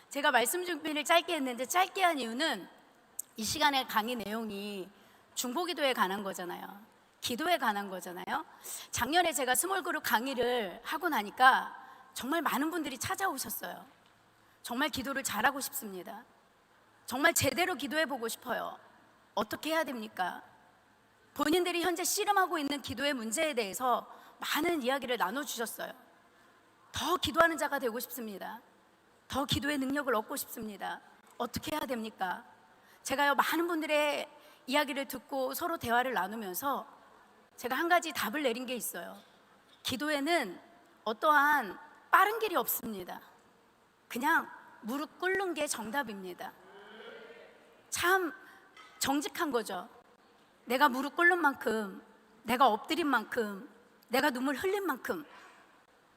제가 말씀 준비를 짧게 했는데 짧게 한 이유는 이 시간에 강의 내용이 중보기도에 관한 거잖아요. 기도에 관한 거잖아요. 작년에 제가 스몰 그룹 강의를 하고 나니까 정말 많은 분들이 찾아오셨어요. 정말 기도를 잘하고 싶습니다. 정말 제대로 기도해 보고 싶어요. 어떻게 해야 됩니까? 본인들이 현재 씨름하고 있는 기도의 문제에 대해서 많은 이야기를 나눠주셨어요. 더 기도하는 자가 되고 싶습니다. 더 기도의 능력을 얻고 싶습니다. 어떻게 해야 됩니까? 제가요, 많은 분들의 이야기를 듣고 서로 대화를 나누면서 제가 한 가지 답을 내린 게 있어요. 기도에는 어떠한 빠른 길이 없습니다. 그냥 무릎 꿇는 게 정답입니다. 참 정직한 거죠. 내가 무릎 꿇는 만큼, 내가 엎드린 만큼, 내가 눈물 흘린 만큼,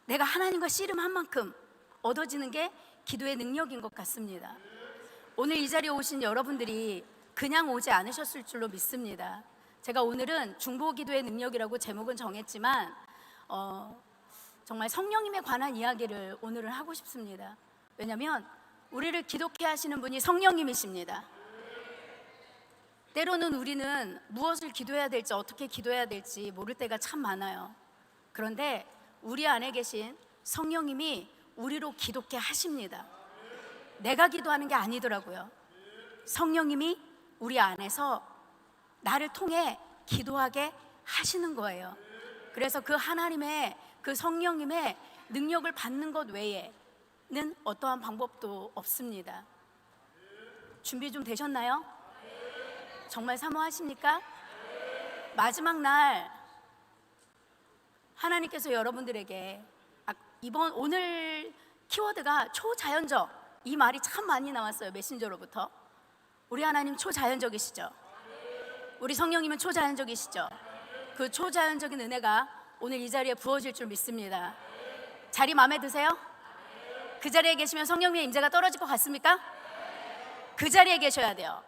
내가 하나님과 씨름한 만큼 얻어지는 게 기도의 능력인 것 같습니다. 오늘 이 자리에 오신 여러분들이 그냥 오지 않으셨을 줄로 믿습니다. 제가 오늘은 중보기도의 능력이라고 제목은 정했지만 정말 성령님에 관한 이야기를 오늘은 하고 싶습니다. 왜냐하면 우리를 기독케 하시는 분이 성령님이십니다. 때로는 우리는 무엇을 기도해야 될지, 어떻게 기도해야 될지 모를 때가 참 많아요. 그런데 우리 안에 계신 성령님이 우리로 기도케 하십니다. 내가 기도하는 게 아니더라고요. 성령님이 우리 안에서 나를 통해 기도하게 하시는 거예요. 그래서 그 하나님의, 그 성령님의 능력을 받는 것 외에는 어떠한 방법도 없습니다. 준비 좀 되셨나요? 정말 사모하십니까? 마지막 날 하나님께서 여러분들에게 오늘 키워드가 초자연적, 이 말이 참 많이 나왔어요. 메신저로부터. 우리 하나님 초자연적이시죠? 우리 성령님은 초자연적이시죠? 그 초자연적인 은혜가 오늘 이 자리에 부어질 줄 믿습니다. 자리 마음에 드세요? 그 자리에 계시면 성령님의 임재가 떨어질 것 같습니까? 그 자리에 계셔야 돼요.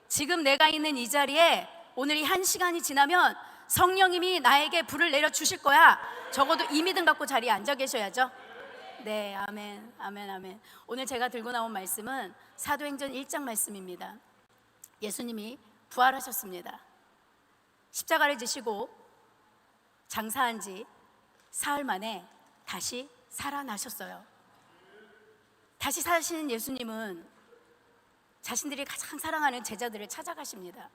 지금 내가 있는 이 자리에 오늘 이 한 시간이 지나면 성령님이 나에게 불을 내려 주실 거야. 적어도 이 믿음 갖고 자리에 앉아 계셔야죠. 네, 아멘, 아멘, 아멘. 오늘 제가 들고 나온 말씀은 사도행전 1장 말씀입니다. 예수님이 부활하셨습니다. 십자가를 지시고 장사한 지 사흘 만에 다시 살아나셨어요. 다시 사시는 예수님은 자신들이 가장 사랑하는 제자들을 찾아가십니다.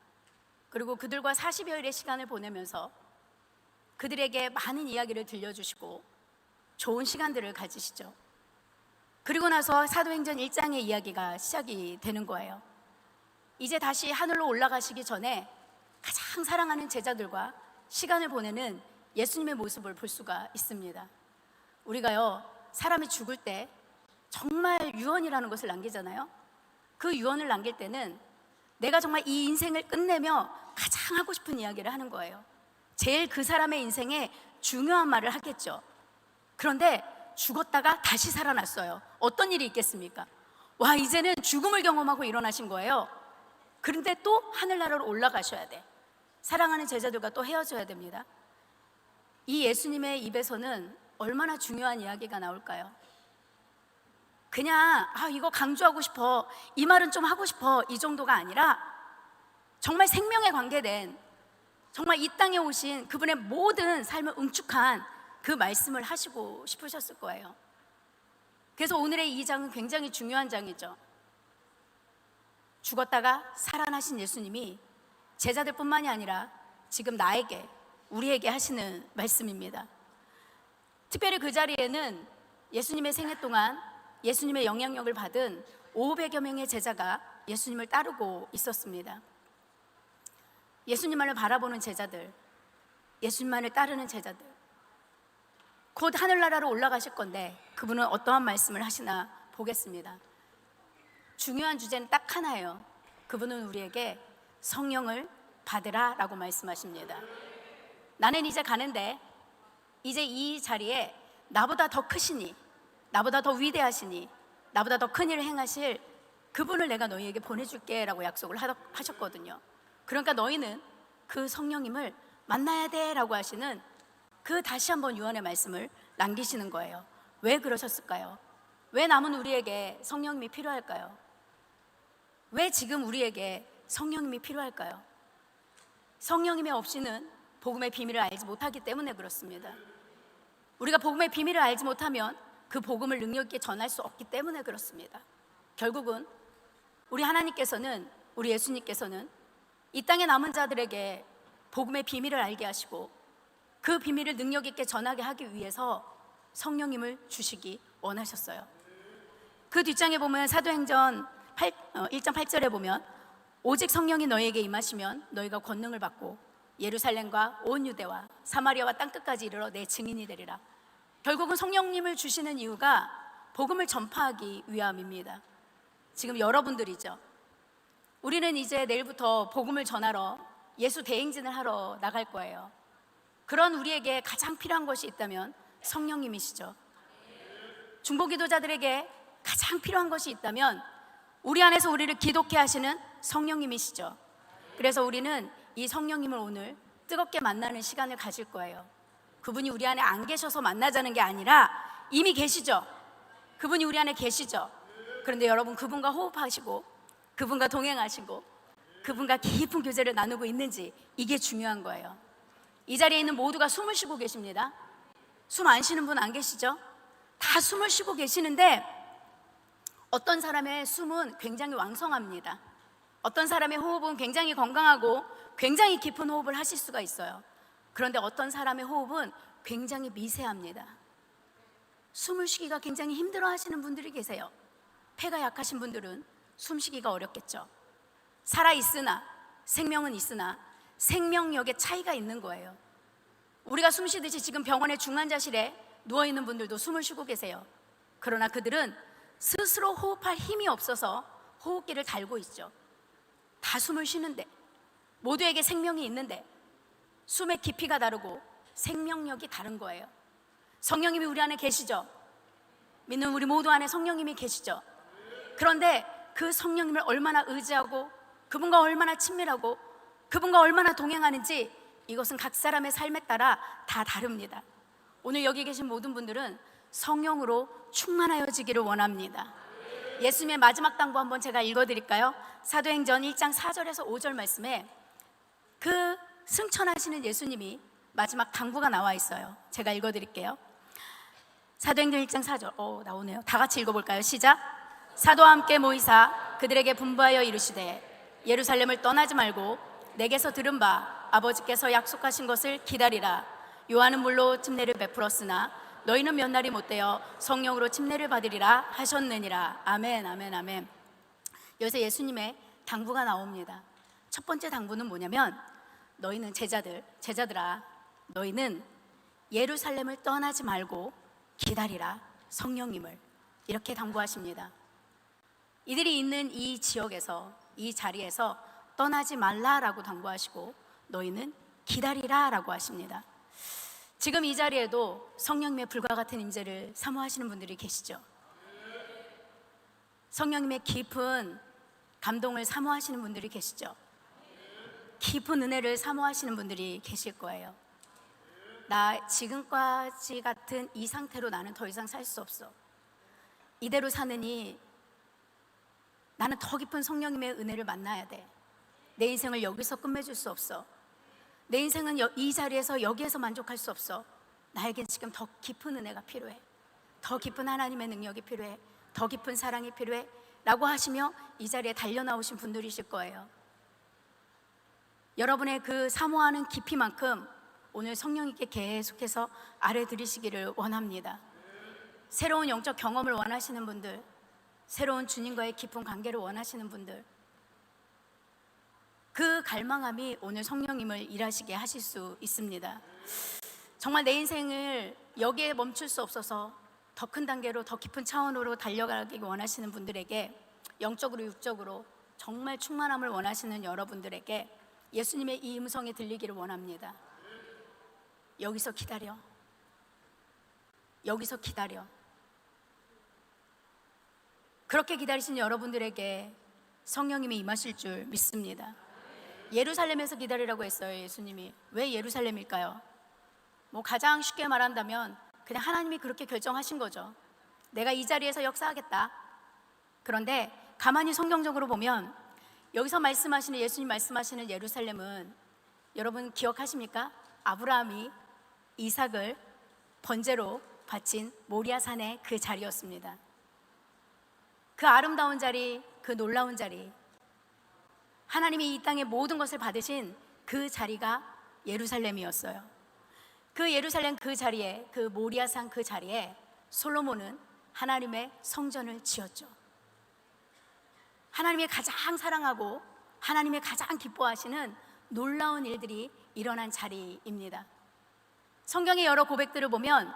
그리고 그들과 40여일의 시간을 보내면서 그들에게 많은 이야기를 들려주시고 좋은 시간들을 가지시죠. 그리고 나서 사도행전 1장의 이야기가 시작이 되는 거예요. 이제 다시 하늘로 올라가시기 전에 가장 사랑하는 제자들과 시간을 보내는 예수님의 모습을 볼 수가 있습니다. 우리가요, 사람이 죽을 때 정말 유언이라는 것을 남기잖아요. 그 유언을 남길 때는 내가 정말 이 인생을 끝내며 가장 하고 싶은 이야기를 하는 거예요. 제일 그 사람의 인생에 중요한 말을 하겠죠. 그런데 죽었다가 다시 살아났어요. 어떤 일이 있겠습니까? 와, 이제는 죽음을 경험하고 일어나신 거예요. 그런데 또 하늘나라로 올라가셔야 돼. 사랑하는 제자들과 또 헤어져야 됩니다. 이 예수님의 입에서는 얼마나 중요한 이야기가 나올까요? 그냥 이거 강조하고 싶어, 이 말은 좀 하고 싶어, 이 정도가 아니라 정말 생명에 관계된, 정말 이 땅에 오신 그분의 모든 삶을 응축한 그 말씀을 하시고 싶으셨을 거예요. 그래서 오늘의 이 장은 굉장히 중요한 장이죠. 죽었다가 살아나신 예수님이 제자들뿐만이 아니라 지금 나에게, 우리에게 하시는 말씀입니다. 특별히 그 자리에는 예수님의 생애 동안 예수님의 영향력을 받은 500여 명의 제자가 예수님을 따르고 있었습니다. 예수님만을 바라보는 제자들, 예수님만을 따르는 제자들, 곧 하늘나라로 올라가실 건데 그분은 어떠한 말씀을 하시나 보겠습니다. 중요한 주제는 딱 하나예요. 그분은 우리에게 성령을 받으라 라고 말씀하십니다. 나는 이제 가는데 이제 이 자리에 나보다 더 크시니, 나보다 더 위대하시니, 나보다 더 큰 일을 행하실 그분을 내가 너희에게 보내줄게 라고 약속을 하셨거든요. 그러니까 너희는 그 성령님을 만나야 돼 라고 하시는 그 다시 한번 유언의 말씀을 남기시는 거예요. 왜 그러셨을까요? 왜 남은 우리에게 성령님이 필요할까요? 왜 지금 우리에게 성령님이 필요할까요? 성령님이 없이는 복음의 비밀을 알지 못하기 때문에 그렇습니다. 우리가 복음의 비밀을 알지 못하면 그 복음을 능력 있게 전할 수 없기 때문에 그렇습니다. 결국은 우리 하나님께서는, 우리 예수님께서는 이 땅에 남은 자들에게 복음의 비밀을 알게 하시고 그 비밀을 능력 있게 전하게 하기 위해서 성령님을 주시기 원하셨어요. 그 뒷장에 보면 사도행전 1장 8절에 보면 오직 성령이 너희에게 임하시면 너희가 권능을 받고 예루살렘과 온 유대와 사마리아와 땅끝까지 이르러 내 증인이 되리라. 결국은 성령님을 주시는 이유가 복음을 전파하기 위함입니다. 지금 여러분들이죠. 우리는 이제 내일부터 복음을 전하러 예수 대행진을 하러 나갈 거예요. 그런 우리에게 가장 필요한 것이 있다면 성령님이시죠. 중보기도자들에게 가장 필요한 것이 있다면 우리 안에서 우리를 기독케 하시는 성령님이시죠. 그래서 우리는 이 성령님을 오늘 뜨겁게 만나는 시간을 가질 거예요. 그분이 우리 안에 안 계셔서 만나자는 게 아니라 이미 계시죠. 그분이 우리 안에 계시죠. 그런데 여러분, 그분과 호흡하시고 그분과 동행하시고 그분과 깊은 교제를 나누고 있는지, 이게 중요한 거예요. 이 자리에 있는 모두가 숨을 쉬고 계십니다. 숨 안 쉬는 분 안 계시죠? 다 숨을 쉬고 계시는데 어떤 사람의 숨은 굉장히 왕성합니다. 어떤 사람의 호흡은 굉장히 건강하고 굉장히 깊은 호흡을 하실 수가 있어요. 그런데 어떤 사람의 호흡은 굉장히 미세합니다. 숨을 쉬기가 굉장히 힘들어 하시는 분들이 계세요. 폐가 약하신 분들은 숨쉬기가 어렵겠죠. 살아있으나, 생명은 있으나 생명력의 차이가 있는 거예요. 우리가 숨 쉬듯이 지금 병원의 중환자실에 누워있는 분들도 숨을 쉬고 계세요. 그러나 그들은 스스로 호흡할 힘이 없어서 호흡기를 달고 있죠. 다 숨을 쉬는데, 모두에게 생명이 있는데 숨의 깊이가 다르고 생명력이 다른 거예요. 성령님이 우리 안에 계시죠? 믿는 우리 모두 안에 성령님이 계시죠? 그런데 그 성령님을 얼마나 의지하고 그분과 얼마나 친밀하고 그분과 얼마나 동행하는지, 이것은 각 사람의 삶에 따라 다 다릅니다. 오늘 여기 계신 모든 분들은 성령으로 충만하여지기를 원합니다. 예수님의 마지막 당부 한번 제가 읽어드릴까요? 사도행전 1장 4절에서 5절 말씀에 그 승천하시는 예수님이 마지막 당부가 나와 있어요. 제가 읽어드릴게요. 사도행전 1장 4절. 나오네요. 다 같이 읽어볼까요? 시작. 사도와 함께 모이사 그들에게 분부하여 이르시되 예루살렘을 떠나지 말고 내게서 들은 바 아버지께서 약속하신 것을 기다리라. 요한은 물로 침례를 베풀었으나 너희는 몇 날이 못되어 성령으로 침례를 받으리라 하셨느니라. 아멘, 아멘, 아멘. 여기서 예수님의 당부가 나옵니다. 첫 번째 당부는 뭐냐면, 너희는 제자들아, 너희는 예루살렘을 떠나지 말고 기다리라, 성령님을. 이렇게 당부하십니다. 이들이 있는 이 지역에서, 이 자리에서 떠나지 말라라고 당부하시고 너희는 기다리라 라고 하십니다. 지금 이 자리에도 성령님의 불과 같은 임재를 사모하시는 분들이 계시죠. 성령님의 깊은 감동을 사모하시는 분들이 계시죠. 깊은 은혜를 사모하시는 분들이 계실 거예요. 나 지금까지 같은 이 상태로 나는 더 이상 살 수 없어. 이대로 사느니 나는 더 깊은 성령님의 은혜를 만나야 돼. 내 인생을 여기서 끝맺을 수 없어. 내 인생은 이 자리에서 여기에서 만족할 수 없어. 나에겐 지금 더 깊은 은혜가 필요해. 더 깊은 하나님의 능력이 필요해. 더 깊은 사랑이 필요해 라고 하시며 이 자리에 달려나오신 분들이실 거예요. 여러분의 그 사모하는 깊이만큼 오늘 성령님께 계속해서 아뢰드리시기를 원합니다. 새로운 영적 경험을 원하시는 분들, 새로운 주님과의 깊은 관계를 원하시는 분들, 그 갈망함이 오늘 성령님을 일하시게 하실 수 있습니다. 정말 내 인생을 여기에 멈출 수 없어서 더 큰 단계로, 더 깊은 차원으로 달려가기 원하시는 분들에게, 영적으로 육적으로 정말 충만함을 원하시는 여러분들에게 예수님의 이 음성이 들리기를 원합니다. 여기서 기다려. 여기서 기다려. 그렇게 기다리신 여러분들에게 성령님이 임하실 줄 믿습니다. 예루살렘에서 기다리라고 했어요. 예수님이. 왜 예루살렘일까요? 가장 쉽게 말한다면 그냥 하나님이 그렇게 결정하신 거죠. 내가 이 자리에서 역사하겠다. 그런데 가만히 성경적으로 보면 여기서 말씀하시는, 예수님 말씀하시는 예루살렘은 여러분 기억하십니까? 아브라함이 이삭을 번제로 바친 모리아산의 그 자리였습니다. 그 아름다운 자리, 그 놀라운 자리, 하나님이 이 땅의 모든 것을 받으신 그 자리가 예루살렘이었어요. 그 예루살렘 그 자리에, 그 모리아산 그 자리에 솔로몬은 하나님의 성전을 지었죠. 하나님이 가장 사랑하고 하나님이 가장 기뻐하시는 놀라운 일들이 일어난 자리입니다. 성경의 여러 고백들을 보면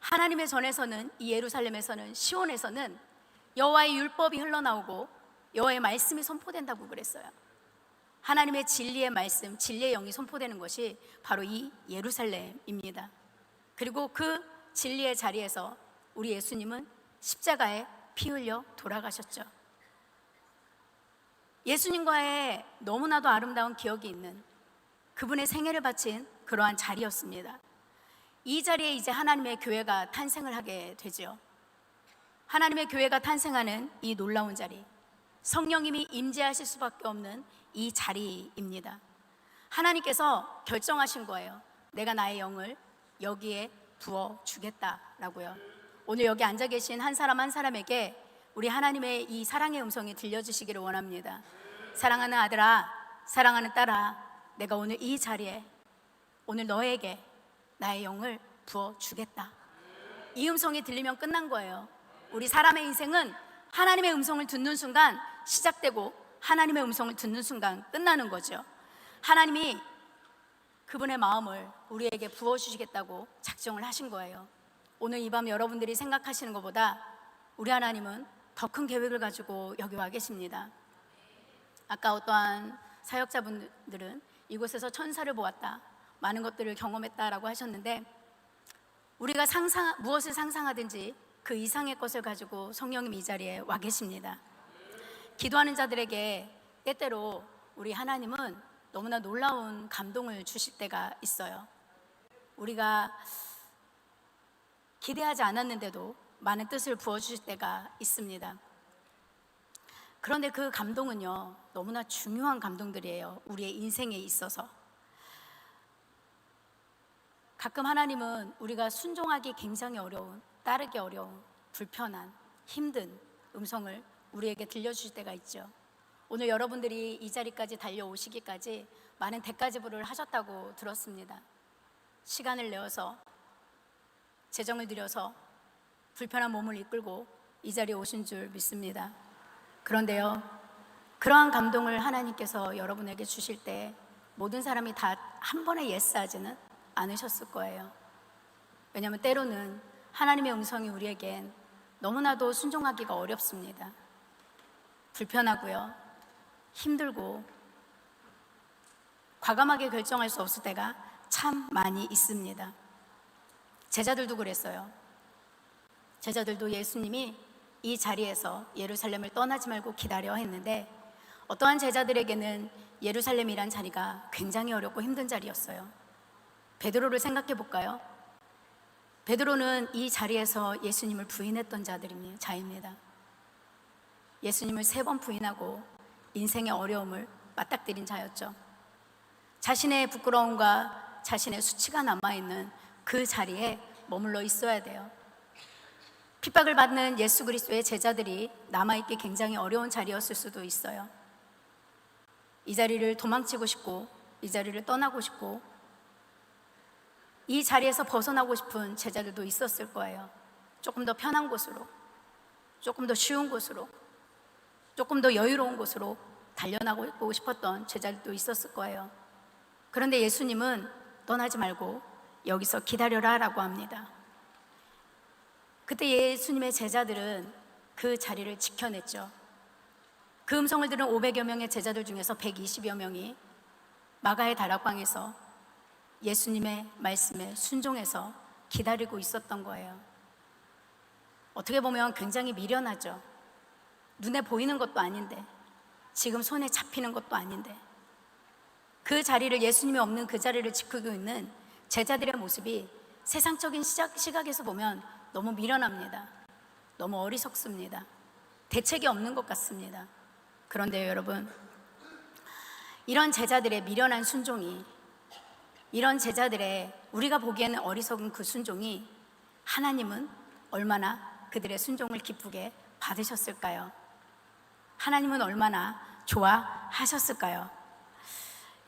하나님의 전에서는, 이 예루살렘에서는, 시온에서는 여호와의 율법이 흘러나오고 여호와의 말씀이 선포된다고 그랬어요. 하나님의 진리의 말씀, 진리의 영이 선포되는 것이 바로 이 예루살렘입니다. 그리고 그 진리의 자리에서 우리 예수님은 십자가에 피 흘려 돌아가셨죠. 예수님과의 너무나도 아름다운 기억이 있는 그분의 생애를 바친 그러한 자리였습니다. 이 자리에 이제 하나님의 교회가 탄생을 하게 되죠. 하나님의 교회가 탄생하는 이 놀라운 자리, 성령님이 임재하실 수밖에 없는 이 자리입니다. 하나님께서 결정하신 거예요. 내가 나의 영을 여기에 부어주겠다라고요. 오늘 여기 앉아 계신 한 사람 한 사람에게 우리 하나님의 이 사랑의 음성이 들려주시기를 원합니다. 사랑하는 아들아, 사랑하는 딸아, 내가 오늘 이 자리에 오늘 너에게 나의 영을 부어주겠다. 이 음성이 들리면 끝난 거예요. 우리 사람의 인생은 하나님의 음성을 듣는 순간 시작되고 하나님의 음성을 듣는 순간 끝나는 거죠. 하나님이 그분의 마음을 우리에게 부어주시겠다고 작정을 하신 거예요. 오늘 이 밤 여러분들이 생각하시는 것보다 우리 하나님은 더 큰 계획을 가지고 여기 와 계십니다. 아까 어떠한 사역자분들은 이곳에서 천사를 보았다, 많은 것들을 경험했다라고 하셨는데, 우리가 무엇을 상상하든지 그 이상의 것을 가지고 성령님 이 자리에 와 계십니다. 기도하는 자들에게 때때로 우리 하나님은 너무나 놀라운 감동을 주실 때가 있어요. 우리가 기대하지 않았는데도 많은 뜻을 부어주실 때가 있습니다. 그런데 그 감동은요, 너무나 중요한 감동들이에요. 우리의 인생에 있어서. 가끔 하나님은 우리가 순종하기 굉장히 어려운, 따르기 어려운, 불편한, 힘든 음성을 우리에게 들려주실 때가 있죠. 오늘 여러분들이 이 자리까지 달려오시기까지 많은 대가지불을 하셨다고 들었습니다. 시간을 내어서, 재정을 들여서 불편한 몸을 이끌고 이 자리에 오신 줄 믿습니다. 그런데요, 그러한 감동을 하나님께서 여러분에게 주실 때 모든 사람이 다 한 번에 예스하지는 않으셨을 거예요. 왜냐하면 때로는 하나님의 음성이 우리에겐 너무나도 순종하기가 어렵습니다. 불편하고요, 힘들고 과감하게 결정할 수 없을 때가 참 많이 있습니다. 제자들도 그랬어요. 제자들도 예수님이 이 자리에서 예루살렘을 떠나지 말고 기다려 했는데, 어떠한 제자들에게는 예루살렘이란 자리가 굉장히 어렵고 힘든 자리였어요. 베드로를 생각해 볼까요? 베드로는 이 자리에서 예수님을 부인했던 자입니다. 예수님을 3번 부인하고 인생의 어려움을 맞닥뜨린 자였죠. 자신의 부끄러움과 자신의 수치가 남아있는 그 자리에 머물러 있어야 돼요. 핍박을 받는 예수 그리스도의 제자들이 남아있기 굉장히 어려운 자리였을 수도 있어요. 이 자리를 도망치고 싶고, 이 자리를 떠나고 싶고, 이 자리에서 벗어나고 싶은 제자들도 있었을 거예요. 조금 더 편한 곳으로, 조금 더 쉬운 곳으로, 조금 더 여유로운 곳으로 달려나고 싶었던 제자들도 있었을 거예요. 그런데 예수님은 떠나지 말고 여기서 기다려라 라고 합니다. 그때 예수님의 제자들은 그 자리를 지켜냈죠. 그 음성을 들은 500여 명의 제자들 중에서 120여 명이 마가의 다락방에서 예수님의 말씀에 순종해서 기다리고 있었던 거예요. 어떻게 보면 굉장히 미련하죠. 눈에 보이는 것도 아닌데, 지금 손에 잡히는 것도 아닌데, 그 자리를, 예수님이 없는 그 자리를 지키고 있는 제자들의 모습이 세상적인 시각에서 보면 너무 미련합니다. 너무 어리석습니다. 대책이 없는 것 같습니다. 그런데요, 여러분, 이런 제자들의 미련한 순종이, 이런 제자들의 우리가 보기에는 어리석은 그 순종이 하나님은 얼마나 그들의 순종을 기쁘게 받으셨을까요? 하나님은 얼마나 좋아하셨을까요?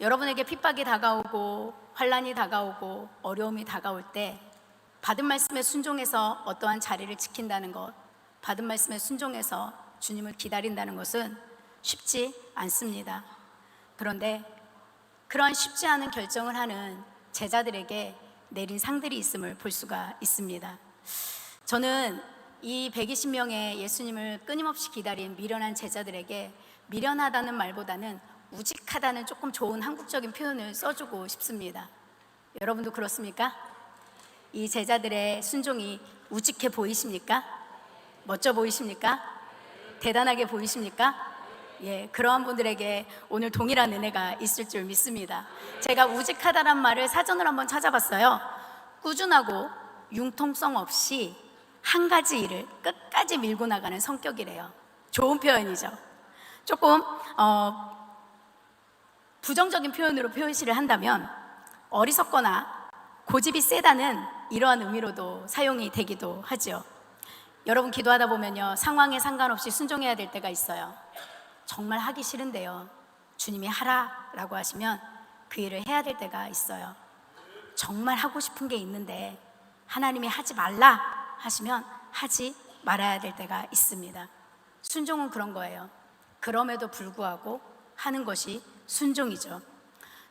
여러분에게 핍박이 다가오고 환난이 다가오고 어려움이 다가올 때 받은 말씀에 순종해서 어떠한 자리를 지킨다는 것, 받은 말씀에 순종해서 주님을 기다린다는 것은 쉽지 않습니다. 그런데 그러한 쉽지 않은 결정을 하는 제자들에게 내린 상들이 있음을 볼 수가 있습니다. 저는 이 120명의 예수님을 끊임없이 기다린 미련한 제자들에게 미련하다는 말보다는 우직하다는 조금 좋은 한국적인 표현을 써주고 싶습니다. 여러분도 그렇습니까? 이 제자들의 순종이 우직해 보이십니까? 멋져 보이십니까? 대단하게 보이십니까? 예, 그러한 분들에게 오늘 동일한 은혜가 있을 줄 믿습니다. 제가 우직하다란 말을 사전을 한번 찾아봤어요. 꾸준하고 융통성 없이 한 가지 일을 끝까지 밀고 나가는 성격이래요. 좋은 표현이죠. 조금 부정적인 표현으로 표시를 한다면 어리석거나 고집이 세다는 이러한 의미로도 사용이 되기도 하죠. 여러분, 기도하다 보면요, 상황에 상관없이 순종해야 될 때가 있어요. 정말 하기 싫은데요, 주님이 하라라고 하시면 그 일을 해야 될 때가 있어요. 정말 하고 싶은 게 있는데 하나님이 하지 말라 하시면 하지 말아야 될 때가 있습니다. 순종은 그런 거예요. 그럼에도 불구하고 하는 것이 순종이죠.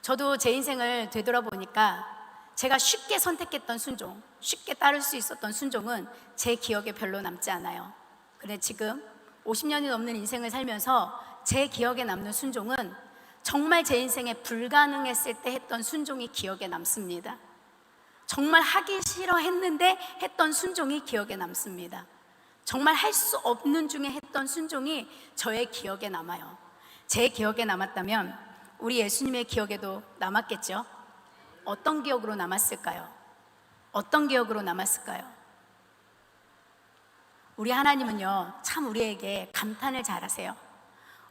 저도 제 인생을 되돌아보니까 제가 쉽게 선택했던 순종, 쉽게 따를 수 있었던 순종은 제 기억에 별로 남지 않아요. 근데 지금 50년이 넘는 인생을 살면서 제 기억에 남는 순종은 정말 제 인생에 불가능했을 때 했던 순종이 기억에 남습니다. 정말 하기 싫어했는데 했던 순종이 기억에 남습니다. 정말 할 수 없는 중에 했던 순종이 저의 기억에 남아요. 제 기억에 남았다면 우리 예수님의 기억에도 남았겠죠? 어떤 기억으로 남았을까요? 어떤 기억으로 남았을까요? 우리 하나님은요, 참 우리에게 감탄을 잘하세요.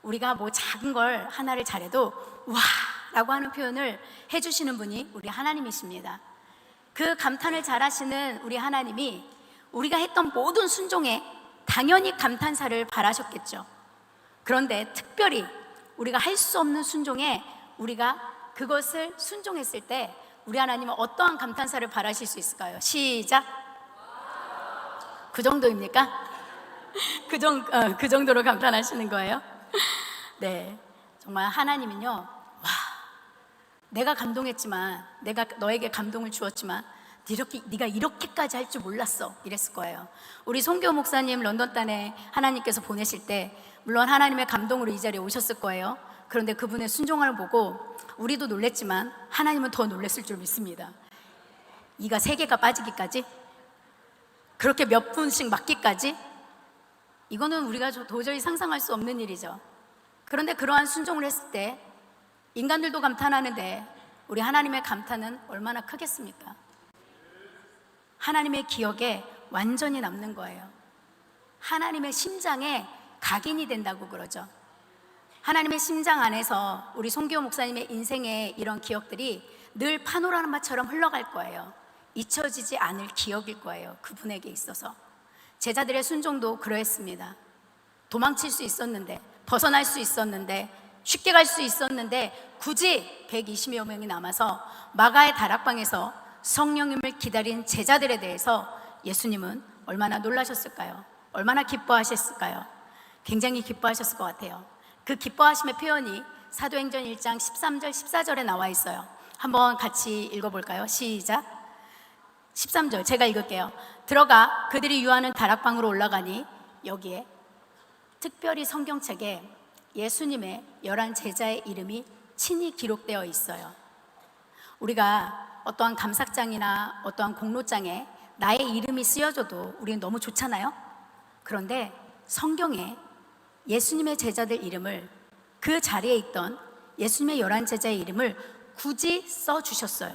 우리가 뭐 작은 걸 하나를 잘해도 와! 라고 하는 표현을 해주시는 분이 우리 하나님이십니다. 그 감탄을 잘하시는 우리 하나님이 우리가 했던 모든 순종에 당연히 감탄사를 바라셨겠죠. 그런데 특별히 우리가 할 수 없는 순종에 우리가 그것을 순종했을 때 우리 하나님은 어떠한 감탄사를 바라실 수 있을까요? 시작! 그 정도입니까? 그 정도로 감탄하시는 거예요? 네, 정말 하나님은요, 와, 내가 감동했지만, 내가 너에게 감동을 주었지만 네가 이렇게까지 할 줄 몰랐어, 이랬을 거예요. 우리 송교 목사님 런던 땅에 하나님께서 보내실 때 물론 하나님의 감동으로 이 자리에 오셨을 거예요. 그런데 그분의 순종함을 보고 우리도 놀랬지만 하나님은 더 놀랬을 줄 믿습니다. 이가 3개가 빠지기까지, 그렇게 몇 분씩 맞기까지, 이거는 우리가 도저히 상상할 수 없는 일이죠. 그런데 그러한 순종을 했을 때 인간들도 감탄하는데 우리 하나님의 감탄은 얼마나 크겠습니까? 하나님의 기억에 완전히 남는 거예요. 하나님의 심장에 각인이 된다고 그러죠. 하나님의 심장 안에서 우리 송기호 목사님의 인생의 이런 기억들이 늘 파노라마처럼 흘러갈 거예요. 잊혀지지 않을 기억일 거예요. 그분에게 있어서. 제자들의 순종도 그러했습니다. 도망칠 수 있었는데, 벗어날 수 있었는데, 쉽게 갈 수 있었는데 굳이 120여 명이 남아서 마가의 다락방에서 성령님을 기다린 제자들에 대해서 예수님은 얼마나 놀라셨을까요? 얼마나 기뻐하셨을까요? 굉장히 기뻐하셨을 것 같아요. 그 기뻐하심의 표현이 사도행전 1장 13절 14절에 나와 있어요. 한번 같이 읽어볼까요? 시작! 13절 제가 읽을게요. 들어가 그들이 유하는 다락방으로 올라가니 여기에 특별히 성경책에 예수님의 11 제자의 이름이 친히 기록되어 있어요. 우리가 어떠한 감삭장이나 어떠한 공로장에 나의 이름이 쓰여져도 우리는 너무 좋잖아요. 그런데 성경에 예수님의 제자들 이름을, 그 자리에 있던 예수님의 11 제자의 이름을 굳이 써주셨어요.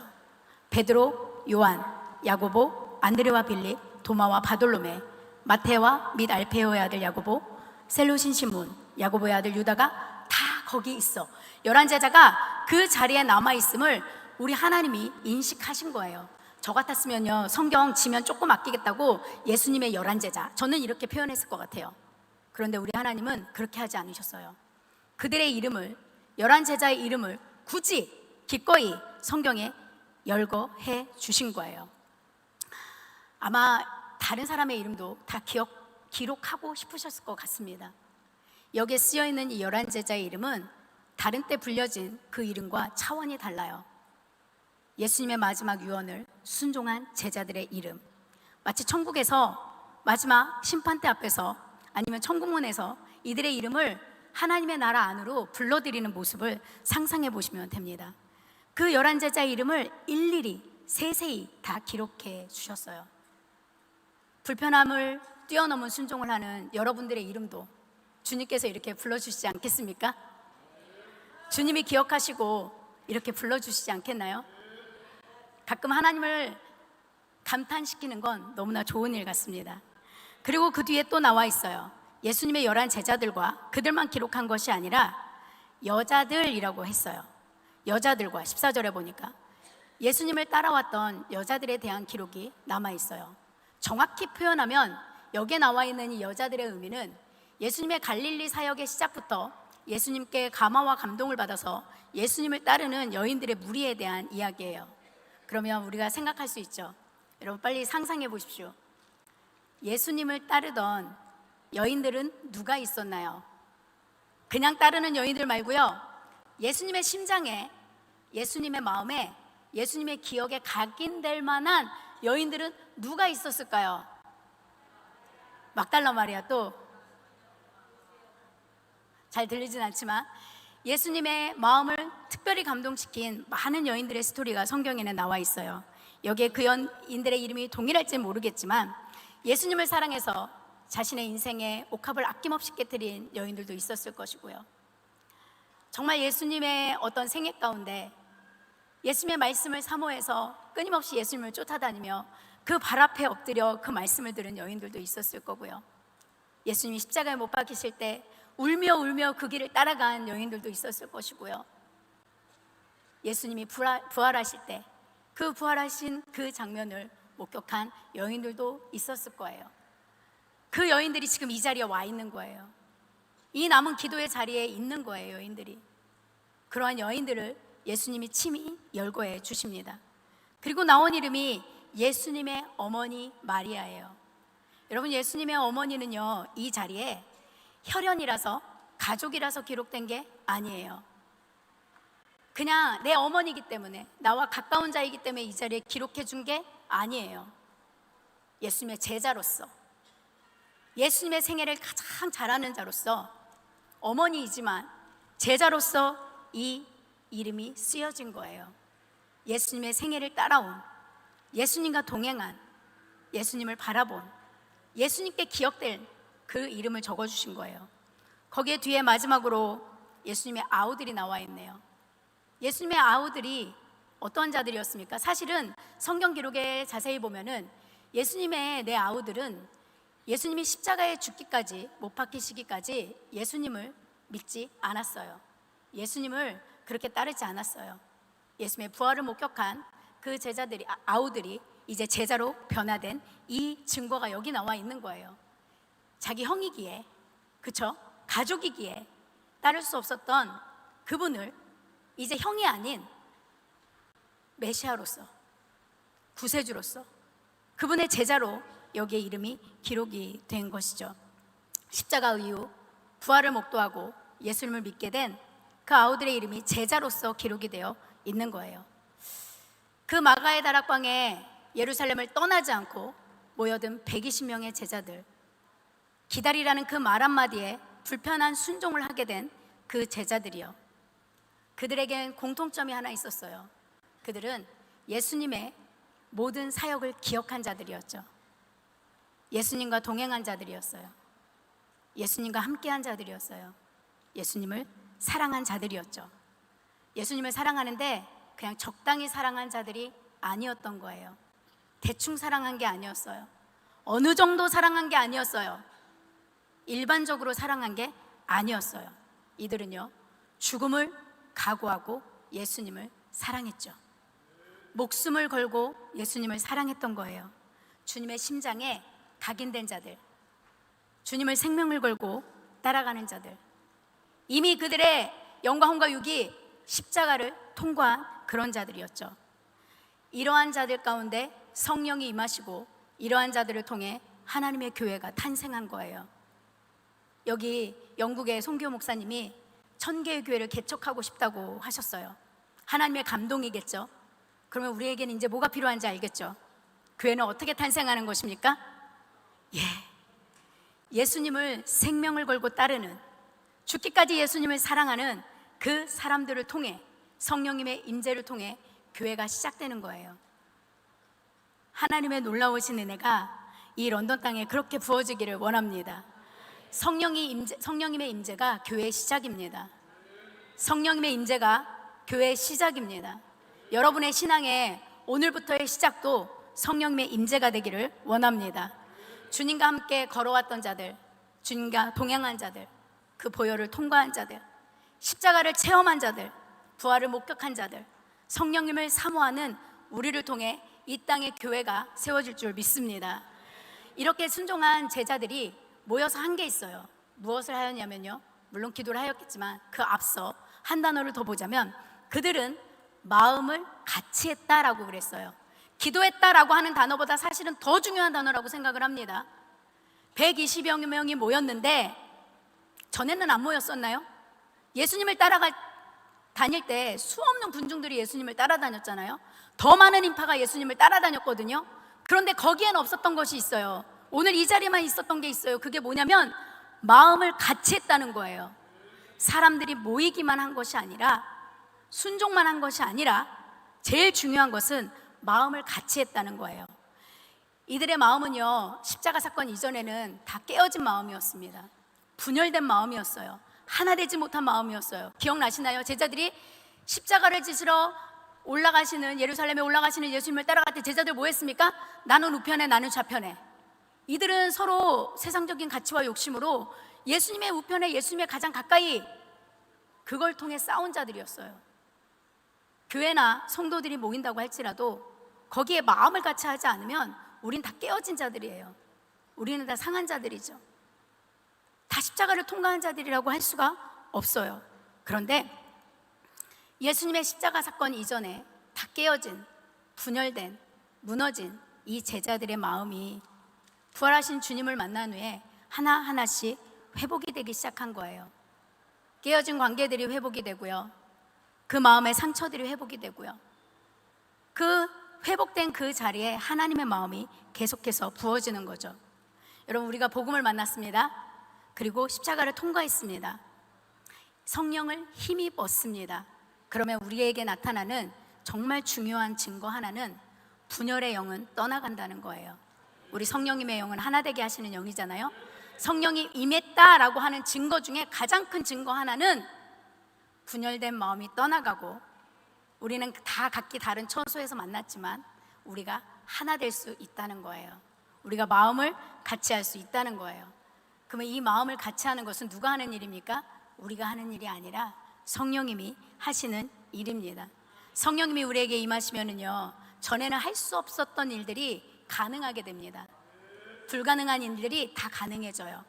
베드로, 요한, 야고보, 안드레와 빌립, 도마와 바돌로메, 마테와 및 알페오의 아들 야고보, 셀로신 시몬, 야고보의 아들 유다가 다 거기 있어. 11제자가 그 자리에 남아있음을 우리 하나님이 인식하신 거예요. 저 같았으면요, 성경 지면 조금 아끼겠다고 예수님의 11제자, 저는 이렇게 표현했을 것 같아요. 그런데 우리 하나님은 그렇게 하지 않으셨어요. 그들의 이름을, 11제자의 이름을 굳이 기꺼이 성경에 열거해 주신 거예요. 아마 다른 사람의 이름도 다 기록하고 싶으셨을 것 같습니다. 여기에 쓰여있는 이 11제자의 이름은 다른 때 불려진 그 이름과 차원이 달라요. 예수님의 마지막 유언을 순종한 제자들의 이름, 마치 천국에서 마지막 심판대 앞에서 아니면 천국문에서 이들의 이름을 하나님의 나라 안으로 불러들이는 모습을 상상해 보시면 됩니다. 그 11제자의 이름을 일일이 세세히 다 기록해 주셨어요. 불편함을 뛰어넘은 순종을 하는 여러분들의 이름도 주님께서 이렇게 불러주시지 않겠습니까? 주님이 기억하시고 이렇게 불러주시지 않겠나요? 가끔 하나님을 감탄시키는 건 너무나 좋은 일 같습니다. 그리고 그 뒤에 또 나와 있어요. 예수님의 11제자들과 그들만 기록한 것이 아니라 여자들이라고 했어요. 여자들과 14절에 보니까 예수님을 따라왔던 여자들에 대한 기록이 남아 있어요. 정확히 표현하면 여기에 나와 있는 이 여자들의 의미는 예수님의 갈릴리 사역의 시작부터 예수님께 감화와 감동을 받아서 예수님을 따르는 여인들의 무리에 대한 이야기예요. 그러면 우리가 생각할 수 있죠. 여러분 빨리 상상해 보십시오. 예수님을 따르던 여인들은 누가 있었나요? 그냥 따르는 여인들 말고요, 예수님의 심장에, 예수님의 마음에, 예수님의 기억에 각인될 만한 여인들은 누가 있었을까요? 막달라 마리아, 또 잘 들리진 않지만 예수님의 마음을 특별히 감동시킨 많은 여인들의 스토리가 성경에는 나와 있어요. 여기에 그 여인들의 이름이 동일할지는 모르겠지만 예수님을 사랑해서 자신의 인생에 옥합을 아낌없이 깨뜨린 여인들도 있었을 것이고요. 정말 예수님의 어떤 생애 가운데 예수님의 말씀을 사모해서 끊임없이 예수님을 쫓아다니며 그 발 앞에 엎드려 그 말씀을 들은 여인들도 있었을 거고요. 예수님이 십자가에 못 박히실 때 울며 울며 그 길을 따라간 여인들도 있었을 것이고요. 예수님이 부활하실 때 그 부활하신 그 장면을 목격한 여인들도 있었을 거예요. 그 여인들이 지금 이 자리에 와 있는 거예요. 이 남은 기도의 자리에 있는 거예요, 여인들이. 그러한 여인들을 예수님이 친히 열거해 주십니다. 그리고 나온 이름이 예수님의 어머니 마리아예요. 여러분, 예수님의 어머니는요, 이 자리에 혈연이라서, 가족이라서 기록된 게 아니에요. 그냥 내 어머니이기 때문에, 나와 가까운 자이기 때문에 이 자리에 기록해 준 게 아니에요. 예수님의 제자로서, 예수님의 생애를 가장 잘 아는 자로서, 어머니이지만 제자로서 이 이름이 쓰여진 거예요. 예수님의 생애를 따라온, 예수님과 동행한, 예수님을 바라본, 예수님께 기억될 그 이름을 적어주신 거예요. 거기에 뒤에 마지막으로 예수님의 아우들이 나와 있네요. 예수님의 아우들이 어떠한 자들이었습니까? 사실은 성경 기록에 자세히 보면은 예수님의 네 아우들은 예수님이 십자가에 죽기까지, 못 박히시기까지 예수님을 믿지 않았어요. 예수님을 그렇게 따르지 않았어요. 예수님의 부활을 목격한 그 제자들이, 아우들이 이제 제자로 변화된 이 증거가 여기 나와 있는 거예요. 자기 형이기에, 그쵸? 가족이기에 따를 수 없었던 그분을 이제 형이 아닌 메시아로서, 구세주로서, 그분의 제자로 여기에 이름이 기록이 된 것이죠. 십자가 이후 부활을 목도하고 예수님을 믿게 된 그 아우들의 이름이 제자로서 기록이 되어 있는 거예요. 그 마가의 다락방에 예루살렘을 떠나지 않고 모여든 120명의 제자들, 기다리라는 그 말 한마디에 불편한 순종을 하게 된 그 제자들이요, 그들에겐 공통점이 하나 있었어요. 그들은 예수님의 모든 사역을 기억한 자들이었죠. 예수님과 동행한 자들이었어요. 예수님과 함께한 자들이었어요. 예수님을 사랑한 자들이었죠. 예수님을 사랑하는데 그냥 적당히 사랑한 자들이 아니었던 거예요. 대충 사랑한 게 아니었어요. 어느 정도 사랑한 게 아니었어요. 일반적으로 사랑한 게 아니었어요. 이들은요, 죽음을 각오하고 예수님을 사랑했죠. 목숨을 걸고 예수님을 사랑했던 거예요. 주님의 심장에 각인된 자들, 주님을 생명을 걸고 따라가는 자들, 이미 그들의 영광과 육이 십자가를 통과한 그런 자들이었죠. 이러한 자들 가운데 성령이 임하시고 이러한 자들을 통해 하나님의 교회가 탄생한 거예요. 여기 영국의 송교 목사님이 1000개의 교회를 개척하고 싶다고 하셨어요. 하나님의 감동이겠죠. 그러면 우리에게는 이제 뭐가 필요한지 알겠죠. 교회는 어떻게 탄생하는 것입니까? 예수님을 생명을 걸고 따르는, 죽기까지 예수님을 사랑하는 그 사람들을 통해, 성령님의 임재를 통해 교회가 시작되는 거예요. 하나님의 놀라우신 은혜가 이 런던 땅에 그렇게 부어지기를 원합니다. 성령님의 임재가 교회의 시작입니다. 성령님의 임재가 교회의 시작입니다. 여러분의 신앙의 오늘부터의 시작도 성령님의 임재가 되기를 원합니다. 주님과 함께 걸어왔던 자들, 주님과 동행한 자들, 그 보혈을 통과한 자들, 십자가를 체험한 자들, 부활을 목격한 자들, 성령님을 사모하는 우리를 통해 이 땅의 교회가 세워질 줄 믿습니다. 이렇게 순종한 제자들이 모여서 한 게 있어요. 무엇을 하였냐면요, 물론 기도를 하였겠지만 그 앞서 한 단어를 더 보자면 그들은 마음을 같이 했다라고 그랬어요. 기도했다라고 하는 단어보다 사실은 더 중요한 단어라고 생각을 합니다. 120여 명이 모였는데 전에는 안 모였었나요? 예수님을 다닐 때 수없는 군중들이 예수님을 따라다녔잖아요. 더 많은 인파가 예수님을 따라다녔거든요. 그런데 거기엔 없었던 것이 있어요. 오늘 이 자리만 있었던 게 있어요. 그게 뭐냐면 마음을 같이 했다는 거예요. 사람들이 모이기만 한 것이 아니라, 순종만 한 것이 아니라 제일 중요한 것은 마음을 같이 했다는 거예요. 이들의 마음은요, 십자가 사건 이전에는 다 깨어진 마음이었습니다. 분열된 마음이었어요. 하나 되지 못한 마음이었어요. 기억나시나요? 제자들이 십자가를 지시러 예루살렘에 올라가시는 예수님을 따라갈 때 제자들 뭐 했습니까? 나는 우편에, 나는 좌편에. 이들은 서로 세상적인 가치와 욕심으로 예수님의 우편에, 예수님의 가장 가까이, 그걸 통해 싸운 자들이었어요. 교회나 성도들이 모인다고 할지라도 거기에 마음을 같이 하지 않으면 우린 다 깨어진 자들이에요. 우리는 다 상한 자들이죠. 다 십자가를 통과한 자들이라고 할 수가 없어요. 그런데 예수님의 십자가 사건 이전에 다 깨어진, 분열된, 무너진 이 제자들의 마음이 부활하신 주님을 만난 후에 하나하나씩 회복이 되기 시작한 거예요. 깨어진 관계들이 회복이 되고요, 그 마음의 상처들이 회복이 되고요, 그 회복된 그 자리에 하나님의 마음이 계속해서 부어지는 거죠. 여러분, 우리가 복음을 만났습니다. 그리고 십자가를 통과했습니다. 성령을 힘입었습니다. 그러면 우리에게 나타나는 정말 중요한 증거 하나는 분열의 영은 떠나간다는 거예요. 우리 성령님의 영은 하나 되게 하시는 영이잖아요. 성령이 임했다라고 하는 증거 중에 가장 큰 증거 하나는 분열된 마음이 떠나가고, 우리는 다 각기 다른 처소에서 만났지만 우리가 하나 될 수 있다는 거예요. 우리가 마음을 같이 할 수 있다는 거예요. 그러면 이 마음을 같이 하는 것은 누가 하는 일입니까? 우리가 하는 일이 아니라 성령님이 하시는 일입니다. 성령님이 우리에게 임하시면은요, 전에는 할 수 없었던 일들이 가능하게 됩니다. 불가능한 일들이 다 가능해져요.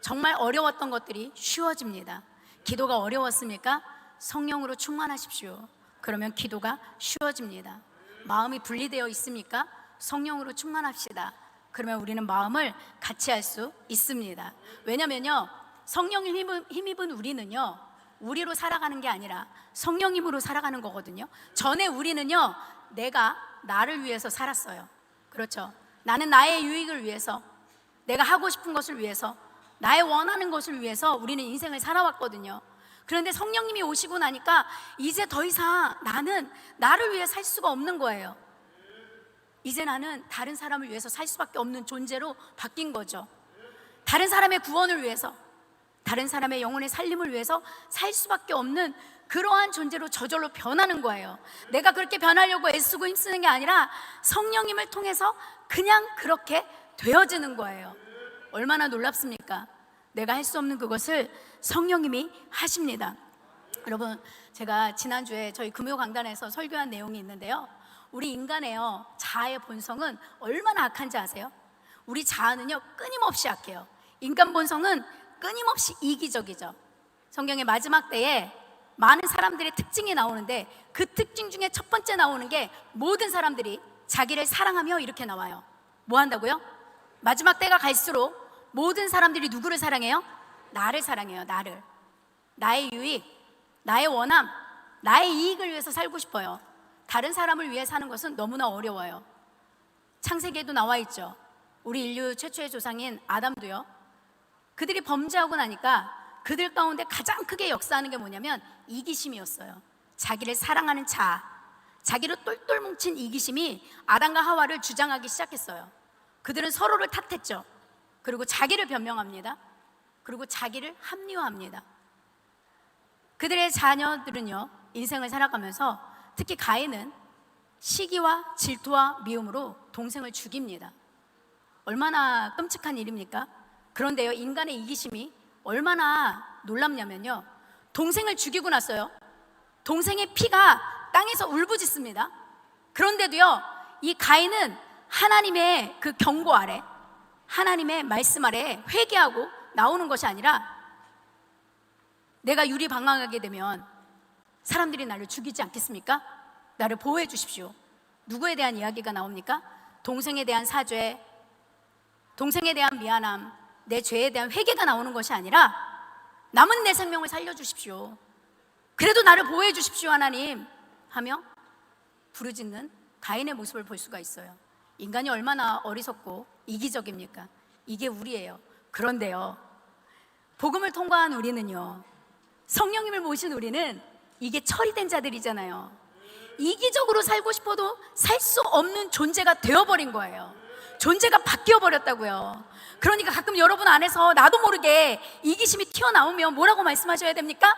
정말 어려웠던 것들이 쉬워집니다. 기도가 어려웠습니까? 성령으로 충만하십시오. 그러면 기도가 쉬워집니다. 마음이 분리되어 있습니까? 성령으로 충만합시다. 그러면 우리는 마음을 같이 할 수 있습니다. 왜냐면요, 성령을 힘입은 우리는요, 우리로 살아가는 게 아니라 성령님으로 살아가는 거거든요. 전에 우리는요, 내가 나를 위해서 살았어요. 그렇죠? 나는 나의 유익을 위해서, 내가 하고 싶은 것을 위해서, 나의 원하는 것을 위해서 우리는 인생을 살아왔거든요. 그런데 성령님이 오시고 나니까 이제 더 이상 나는 나를 위해 살 수가 없는 거예요. 이제 나는 다른 사람을 위해서 살 수밖에 없는 존재로 바뀐 거죠. 다른 사람의 구원을 위해서, 다른 사람의 영혼의 살림을 위해서 살 수밖에 없는 그러한 존재로 저절로 변하는 거예요. 내가 그렇게 변하려고 애쓰고 힘쓰는 게 아니라 성령님을 통해서 그냥 그렇게 되어지는 거예요. 얼마나 놀랍습니까? 내가 할 수 없는 그것을 성령님이 하십니다. 여러분, 제가 지난주에 저희 금요 강단에서 설교한 내용이 있는데요, 우리 인간의 자아의 본성은 얼마나 악한지 아세요? 우리 자아는요 끊임없이 악해요. 인간 본성은 끊임없이 이기적이죠. 성경의 마지막 때에 많은 사람들의 특징이 나오는데, 그 특징 중에 첫 번째 나오는 게 모든 사람들이 자기를 사랑하며 이렇게 나와요. 뭐 한다고요? 마지막 때가 갈수록 모든 사람들이 누구를 사랑해요? 나를 사랑해요. 나를. 나의 유익, 나의 원함, 나의 이익을 위해서 살고 싶어요. 다른 사람을 위해 사는 것은 너무나 어려워요. 창세기에도 나와 있죠. 우리 인류 최초의 조상인 아담도요, 그들이 범죄하고 나니까 그들 가운데 가장 크게 역사하는 게 뭐냐면 이기심이었어요. 자기를 사랑하는 자아, 자기로 똘똘 뭉친 이기심이 아담과 하와를 주장하기 시작했어요. 그들은 서로를 탓했죠. 그리고 자기를 변명합니다. 그리고 자기를 합리화합니다. 그들의 자녀들은요, 인생을 살아가면서 특히 가인은 시기와 질투와 미움으로 동생을 죽입니다. 얼마나 끔찍한 일입니까? 그런데요, 인간의 이기심이 얼마나 놀랍냐면요, 동생을 죽이고 났어요, 동생의 피가 땅에서 울부짖습니다. 그런데도요, 이 가인은 하나님의 그 경고 아래, 하나님의 말씀 아래 회개하고 나오는 것이 아니라, 내가 유리방황하게 되면 사람들이 나를 죽이지 않겠습니까? 나를 보호해 주십시오. 누구에 대한 이야기가 나옵니까? 동생에 대한 사죄, 동생에 대한 미안함, 내 죄에 대한 회개가 나오는 것이 아니라, 남은 내 생명을 살려주십시오, 그래도 나를 보호해 주십시오 하나님 하며 부르짖는 가인의 모습을 볼 수가 있어요. 인간이 얼마나 어리석고 이기적입니까? 이게 우리예요. 그런데요, 복음을 통과한 우리는요, 성령님을 모신 우리는 이게 처리된 자들이잖아요. 이기적으로 살고 싶어도 살 수 없는 존재가 되어버린 거예요. 존재가 바뀌어버렸다고요. 그러니까 가끔 여러분 안에서 나도 모르게 이기심이 튀어나오면 뭐라고 말씀하셔야 됩니까?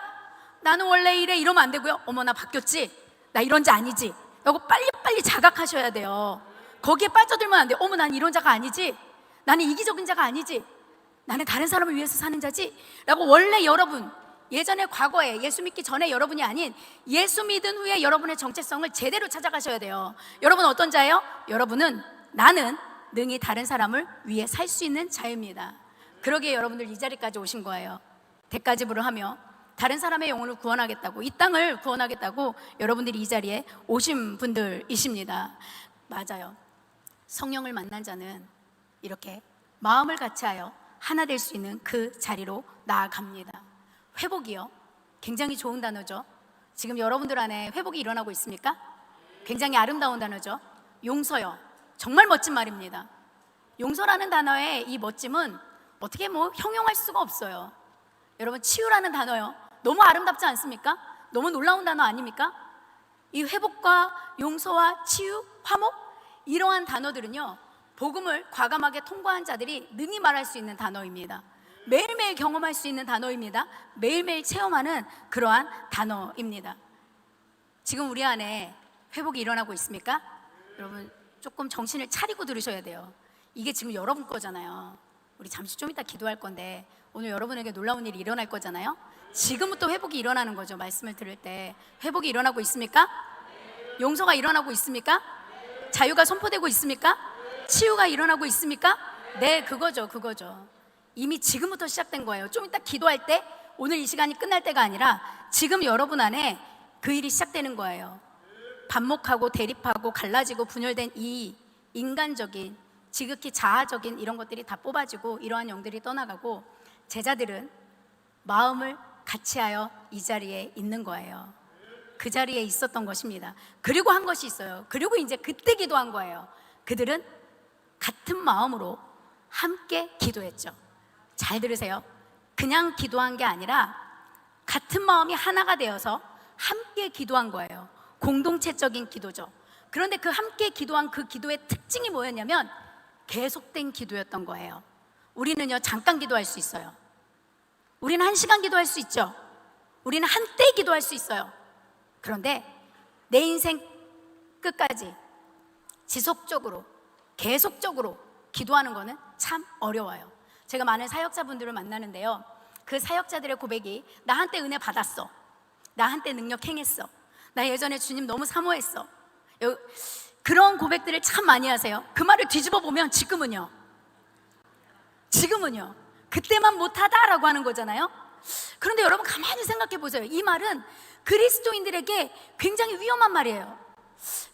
나는 원래 이래, 이러면 안 되고요. 어머, 나 바뀌었지? 나 이런 자 아니지? 라고 빨리빨리 자각하셔야 돼요. 거기에 빠져들면 안 돼요. 어머, 난 이런 자가 아니지? 나는 이기적인 자가 아니지? 나는 다른 사람을 위해서 사는 자지? 라고 원래 여러분, 예전에 과거에 예수 믿기 전에 여러분이 아닌 예수 믿은 후에 여러분의 정체성을 제대로 찾아가셔야 돼요. 여러분 어떤 자예요? 여러분은 나는 능히 다른 사람을 위해 살 수 있는 자입니다. 그러기에 여러분들 이 자리까지 오신 거예요. 대가지불을 하며 다른 사람의 영혼을 구원하겠다고, 이 땅을 구원하겠다고 여러분들이 이 자리에 오신 분들이십니다. 맞아요. 성령을 만난 자는 이렇게 마음을 같이하여 하나 될 수 있는 그 자리로 나아갑니다. 회복이요, 굉장히 좋은 단어죠. 지금 여러분들 안에 회복이 일어나고 있습니까? 굉장히 아름다운 단어죠. 용서요, 정말 멋진 말입니다. 용서라는 단어의 이 멋짐은 어떻게 형용할 수가 없어요. 여러분, 치유라는 단어요, 너무 아름답지 않습니까? 너무 놀라운 단어 아닙니까? 이 회복과 용서와 치유, 화목, 이러한 단어들은요, 복음을 과감하게 통과한 자들이 능히 말할 수 있는 단어입니다. 매일매일 경험할 수 있는 단어입니다. 매일매일 체험하는 그러한 단어입니다. 지금 우리 안에 회복이 일어나고 있습니까? 여러분, 조금 정신을 차리고 들으셔야 돼요. 이게 지금 여러분 거잖아요. 우리 잠시 좀 이따 기도할 건데 오늘 여러분에게 놀라운 일이 일어날 거잖아요. 지금부터 회복이 일어나는 거죠. 말씀을 들을 때 회복이 일어나고 있습니까? 용서가 일어나고 있습니까? 자유가 선포되고 있습니까? 치유가 일어나고 있습니까? 네, 그거죠. 이미 지금부터 시작된 거예요. 좀 이따 기도할 때, 오늘 이 시간이 끝날 때가 아니라 지금 여러분 안에 그 일이 시작되는 거예요. 반목하고 대립하고 갈라지고 분열된 이 인간적인, 지극히 자아적인 이런 것들이 다 뽑아지고 이러한 영들이 떠나가고, 제자들은 마음을 같이하여 이 자리에 있는 거예요. 그 자리에 있었던 것입니다. 그리고 한 것이 있어요. 그리고 이제 그때 기도한 거예요. 그들은 같은 마음으로 함께 기도했죠. 잘 들으세요. 그냥 기도한 게 아니라 같은 마음이 하나가 되어서 함께 기도한 거예요. 공동체적인 기도죠. 그런데 그 함께 기도한 그 기도의 특징이 뭐였냐면 계속된 기도였던 거예요. 우리는요, 잠깐 기도할 수 있어요. 우리는 1시간 기도할 수 있죠. 우리는 한때 기도할 수 있어요. 그런데 내 인생 끝까지 지속적으로, 계속적으로 기도하는 거는 참 어려워요. 제가 많은 사역자분들을 만나는데요, 그 사역자들의 고백이 나 한때 은혜 받았어, 나 한때 능력 행했어, 나 예전에 주님 너무 사모했어, 그런 고백들을 참 많이 하세요. 그 말을 뒤집어 보면 지금은요 그때만 못하다라고 하는 거잖아요. 그런데 여러분 가만히 생각해 보세요. 이 말은 그리스도인들에게 굉장히 위험한 말이에요.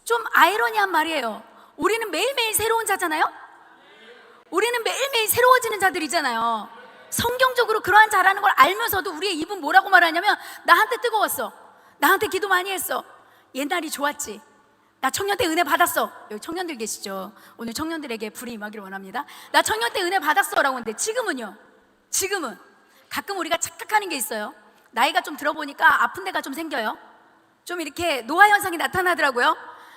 좀 아이러니한 말이에요. 우리는 매일매일 새로운 자잖아요. 우리는 매일매일 새로워지는 자들이잖아요. 성경적으로 그러한 자라는 걸 알면서도 우리의 입은 뭐라고 말하냐면 나한테 뜨거웠어, 나한테 기도 많이 했어, 옛날이 좋았지, 나 청년 때 은혜 받았어. 여기 청년들 계시죠? 오늘 청년들에게 불이 임하기를 원합니다. 나 청년 때 은혜 받았어 라고 하는데 지금은 가끔 우리가 착각하는 게 있어요. 나이가 좀 들어보니까 아픈 데가 좀 생겨요. 좀 이렇게 노화 현상이 나타나더라고요.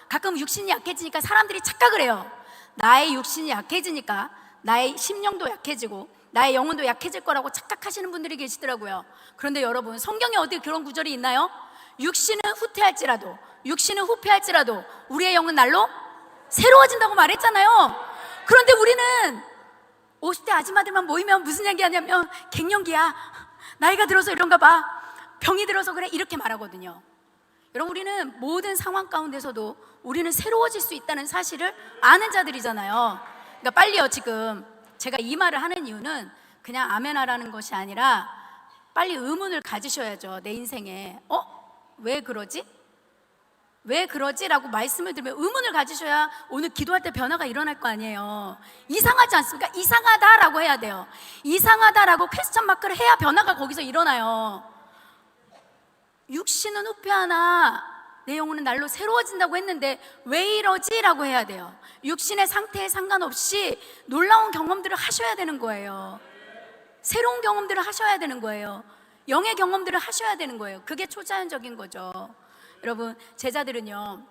가끔 육신이 약해지니까 사람들이 착각을 해요. 나의 육신이 약해지니까 나의 심령도 약해지고 나의 영혼도 약해질 거라고 착각하시는 분들이 계시더라고요. 그런데 여러분, 성경에 어디 그런 구절이 있나요? 육신은 후퇴할지라도 우리의 영은 날로 새로워진다고 말했잖아요. 그런데 우리는 50대 아줌마들만 모이면 무슨 얘기 하냐면 갱년기야, 나이가 들어서 이런가 봐, 병이 들어서 그래, 이렇게 말하거든요. 여러분, 우리는 모든 상황 가운데서도 우리는 새로워질 수 있다는 사실을 아는 자들이잖아요. 그러니까 빨리요, 지금 제가 이 말을 하는 이유는 그냥 아멘하라는 것이 아니라 빨리 의문을 가지셔야죠. 내 인생에 왜 그러지? 왜 그러지? 라고 말씀을 들으면 의문을 가지셔야 오늘 기도할 때 변화가 일어날 거 아니에요. 이상하지 않습니까? 이상하다라고 해야 돼요. 이상하다라고 퀘스천 마크를 해야 변화가 거기서 일어나요. 육신은 후퇴하나 내 영혼은 날로 새로워진다고 했는데 왜 이러지? 라고 해야 돼요. 육신의 상태에 상관없이 놀라운 경험들을 하셔야 되는 거예요. 새로운 경험들을 하셔야 되는 거예요. 영의 경험들을 하셔야 되는 거예요. 그게 초자연적인 거죠. 여러분, 제자들은요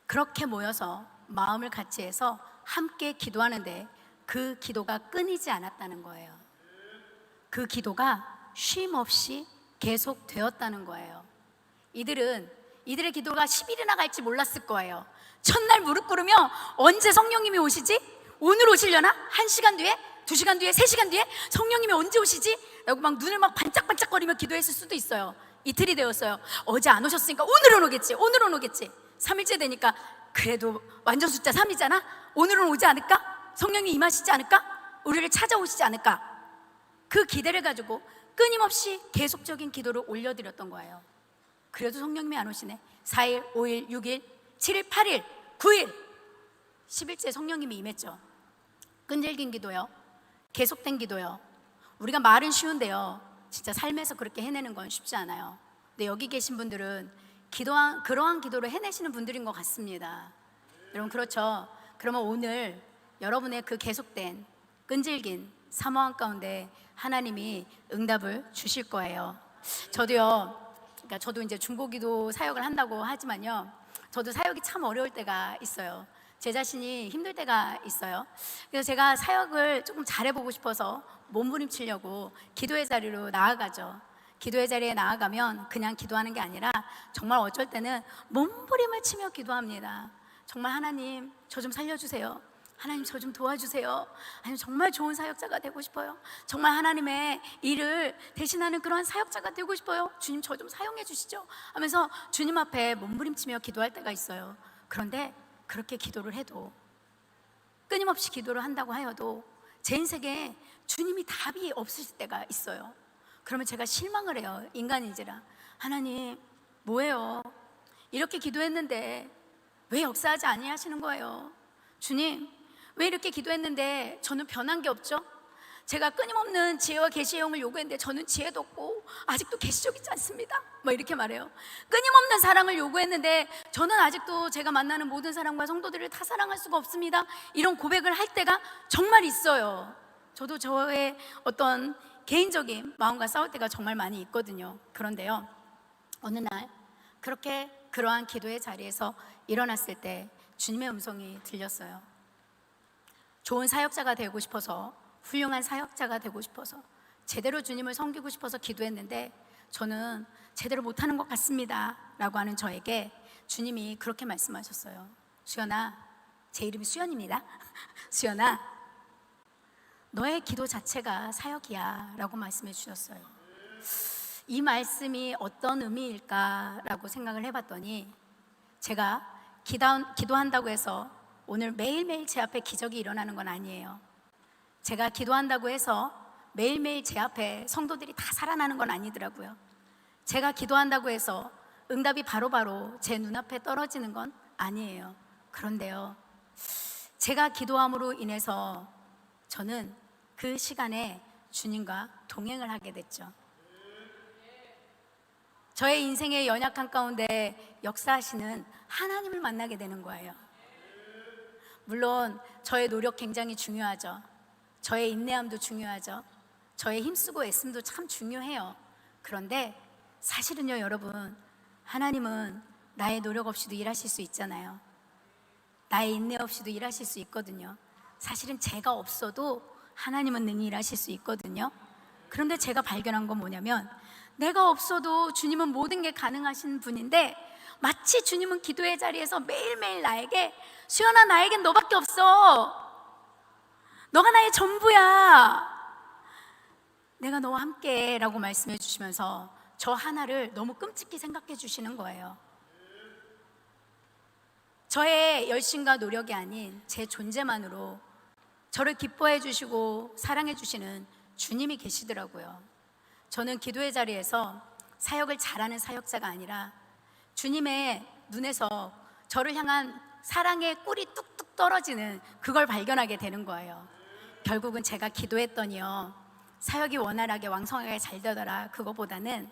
그렇게 모여서 마음을 같이 해서 함께 기도하는데 그 기도가 끊이지 않았다는 거예요. 그 기도가 쉼 없이 계속되었다는 거예요. 이들의 기도가 10일이나 갈지 몰랐을 거예요. 첫날 무릎 꿇으며 언제 성령님이 오시지? 오늘 오시려나? 1시간 뒤에? 2시간 뒤에? 3시간 뒤에? 성령님이 언제 오시지? 라고 막 눈을 막 반짝반짝거리며 기도했을 수도 있어요. 이틀이 되었어요. 어제 안 오셨으니까 오늘은 오겠지. 3일째 되니까 그래도 완전 숫자 3이잖아. 오늘은 오지 않을까? 성령이 임하시지 않을까? 우리를 찾아오시지 않을까? 그 기대를 가지고 끊임없이 계속적인 기도를 올려드렸던 거예요. 그래도 성령님이 안 오시네. 4일, 5일, 6일, 7일, 8일, 9일 10일째 성령님이 임했죠. 끈질긴 기도요, 계속된 기도요. 우리가 말은 쉬운데요, 진짜 삶에서 그렇게 해내는 건 쉽지 않아요. 근데 여기 계신 분들은 그러한 기도를 해내시는 분들인 것 같습니다. 여러분, 그렇죠? 그러면 오늘 여러분의 그 계속된 끈질긴 사모함 가운데 하나님이 응답을 주실 거예요. 저도 이제 중보기도 사역을 한다고 하지만요, 저도 사역이 참 어려울 때가 있어요. 제 자신이 힘들 때가 있어요. 그래서 제가 사역을 조금 잘해보고 싶어서 몸부림치려고 기도의 자리로 나아가죠. 기도의 자리에 나아가면 그냥 기도하는 게 아니라 정말 어쩔 때는 몸부림을 치며 기도합니다. 정말 하나님, 저 좀 살려주세요. 하나님, 저 좀 도와주세요. 하나님, 정말 좋은 사역자가 되고 싶어요. 정말 하나님의 일을 대신하는 그런 사역자가 되고 싶어요. 주님, 저 좀 사용해 주시죠 하면서 주님 앞에 몸부림치며 기도할 때가 있어요. 그런데 그렇게 기도를 해도, 끊임없이 기도를 한다고 하여도 제 인생에 주님이 답이 없으실 때가 있어요. 그러면 제가 실망을 해요. 인간인지라. 하나님, 뭐예요? 이렇게 기도했는데 왜 역사하지 아니하시는 거예요? 주님, 왜 이렇게 기도했는데 저는 변한 게 없죠? 제가 끊임없는 지혜와 계시의 영을 요구했는데 저는 지혜도 없고 아직도 계시적이지 않습니다. 뭐 이렇게 말해요. 끊임없는 사랑을 요구했는데 저는 아직도 제가 만나는 모든 사람과 성도들을 다 사랑할 수가 없습니다. 이런 고백을 할 때가 정말 있어요. 저도 저의 어떤 개인적인 마음과 싸울 때가 정말 많이 있거든요. 그런데요, 어느 날 그러한 기도의 자리에서 일어났을 때 주님의 음성이 들렸어요. 좋은 사역자가 되고 싶어서, 훌륭한 사역자가 되고 싶어서, 제대로 주님을 섬기고 싶어서 기도했는데 저는 제대로 못하는 것 같습니다 라고 하는 저에게 주님이 그렇게 말씀하셨어요. 주연아, 제 이름이 수연입니다. 수연아, 너의 기도 자체가 사역이야 라고 말씀해 주셨어요. 이 말씀이 어떤 의미일까라고 생각을 해봤더니, 제가 기도한다고 해서 오늘 매일매일 제 앞에 기적이 일어나는 건 아니에요. 제가 기도한다고 해서 매일매일 제 앞에 성도들이 다 살아나는 건 아니더라고요. 제가 기도한다고 해서 응답이 바로바로 제 눈앞에 떨어지는 건 아니에요. 그런데요, 제가 기도함으로 인해서 저는 그 시간에 주님과 동행을 하게 됐죠. 저의 인생의 연약한 가운데 역사하시는 하나님을 만나게 되는 거예요. 물론 저의 노력 굉장히 중요하죠. 저의 인내함도 중요하죠. 저의 힘쓰고 애씀도 참 중요해요. 그런데 사실은요, 여러분, 하나님은 나의 노력 없이도 일하실 수 있잖아요. 나의 인내 없이도 일하실 수 있거든요. 사실은 제가 없어도 하나님은 능히 일하실 수 있거든요. 그런데 제가 발견한 건 뭐냐면, 내가 없어도 주님은 모든 게 가능하신 분인데, 마치 주님은 기도의 자리에서 매일매일 나에게, 수연아, 나에겐 너밖에 없어. 너가 나의 전부야. 내가 너와 함께 라고 말씀해 주시면서 저 하나를 너무 끔찍히 생각해 주시는 거예요. 저의 열심과 노력이 아닌 제 존재만으로 저를 기뻐해 주시고 사랑해 주시는 주님이 계시더라고요. 저는 기도의 자리에서 사역을 잘하는 사역자가 아니라 주님의 눈에서 저를 향한 사랑의 꿀이 뚝뚝 떨어지는 그걸 발견하게 되는 거예요. 결국은 제가 기도했더니요, 사역이 원활하게 왕성하게 잘 되더라. 그거보다는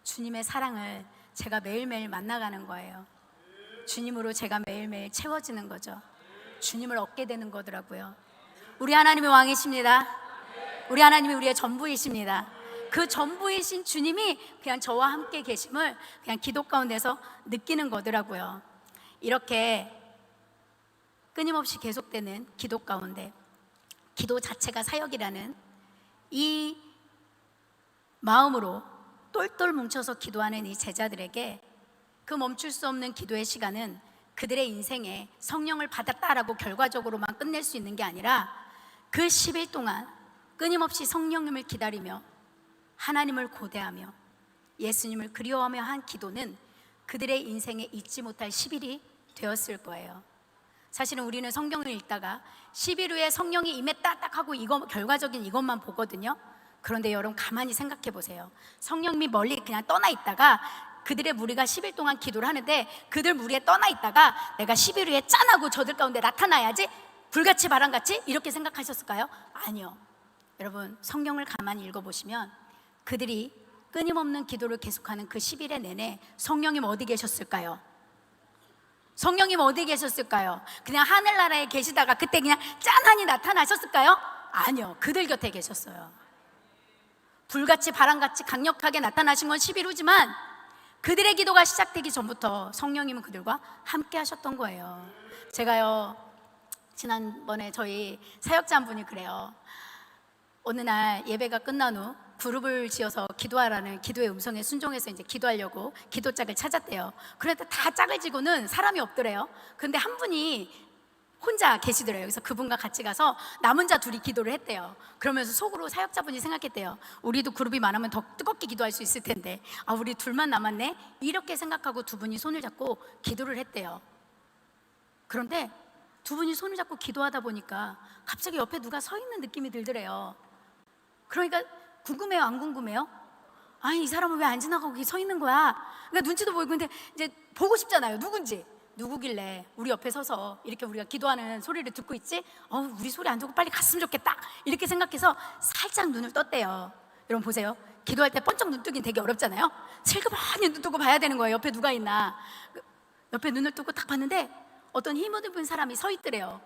주님의 사랑을 제가 매일매일 만나가는 거예요. 주님으로 제가 매일매일 채워지는 거죠. 주님을 얻게 되는 거더라고요. 우리 하나님이 왕이십니다. 우리 하나님이 우리의 전부이십니다. 그 전부이신 주님이 그냥 저와 함께 계심을 그냥 기도 가운데서 느끼는 거더라고요. 이렇게 끊임없이 계속되는 기도 가운데, 기도 자체가 사역이라는 이 마음으로 똘똘 뭉쳐서 기도하는 이 제자들에게 그 멈출 수 없는 기도의 시간은 그들의 인생에 성령을 받았다라고 결과적으로만 끝낼 수 있는 게 아니라, 그 10일 동안 끊임없이 성령님을 기다리며 하나님을 고대하며 예수님을 그리워하며 한 기도는 그들의 인생에 잊지 못할 10일이 되었을 거예요. 사실은 우리는 성경을 읽다가 10일 후에 성령이 임했다 딱 하고 결과적인 이것만 보거든요. 그런데 여러분, 가만히 생각해 보세요. 성령님이 멀리 그냥 떠나 있다가 그들의 무리가 10일 동안 기도를 하는데, 그들 무리에 떠나 있다가 내가 10일 후에 짠하고 저들 가운데 나타나야지, 불같이 바람같이, 이렇게 생각하셨을까요? 아니요. 여러분, 성경을 가만히 읽어보시면 그들이 끊임없는 기도를 계속하는 그 10일의 내내 성령님 어디 계셨을까요? 성령님 어디 계셨을까요? 그냥 하늘나라에 계시다가 그때 그냥 짠하니 나타나셨을까요? 아니요. 그들 곁에 계셨어요. 불같이 바람같이 강력하게 나타나신 건 10일 후지만 그들의 기도가 시작되기 전부터 성령님은 그들과 함께 하셨던 거예요. 제가요, 지난번에 저희 사역자 한 분이 그래요. 어느 날 예배가 끝난 후 그룹을 지어서 기도하라는 기도의 음성에 순종해서 이제 기도하려고 기도짝을 찾았대요. 그런데 다 짝을 지고는 사람이 없더래요. 그런데 한 분이 혼자 계시더래요. 그래서 그분과 같이 가서 남은 자 둘이 기도를 했대요. 그러면서 속으로 사역자분이 생각했대요. 우리도 그룹이 많으면 더 뜨겁게 기도할 수 있을 텐데, 우리 둘만 남았네? 이렇게 생각하고 두 분이 손을 잡고 기도를 했대요. 그런데 두 분이 손을 잡고 기도하다 보니까 갑자기 옆에 누가 서 있는 느낌이 들더래요. 그러니까 궁금해요, 안 궁금해요? 아니, 이 사람은 왜 안 지나가고 거기 서 있는 거야? 그러니까 눈치도 보이고, 근데 이제 보고 싶잖아요. 누구길래 우리 옆에 서서 이렇게 우리가 기도하는 소리를 듣고 있지? 우리 소리 안 듣고 빨리 갔으면 좋겠다, 이렇게 생각해서 살짝 눈을 떴대요. 여러분 보세요. 기도할 때 번쩍 눈 뜨긴 되게 어렵잖아요. 슬그머니 눈 뜨고 봐야 되는 거예요. 옆에 누가 있나. 옆에 눈을 뜨고 딱 봤는데 어떤 힘없는 사람이 서 있더래요.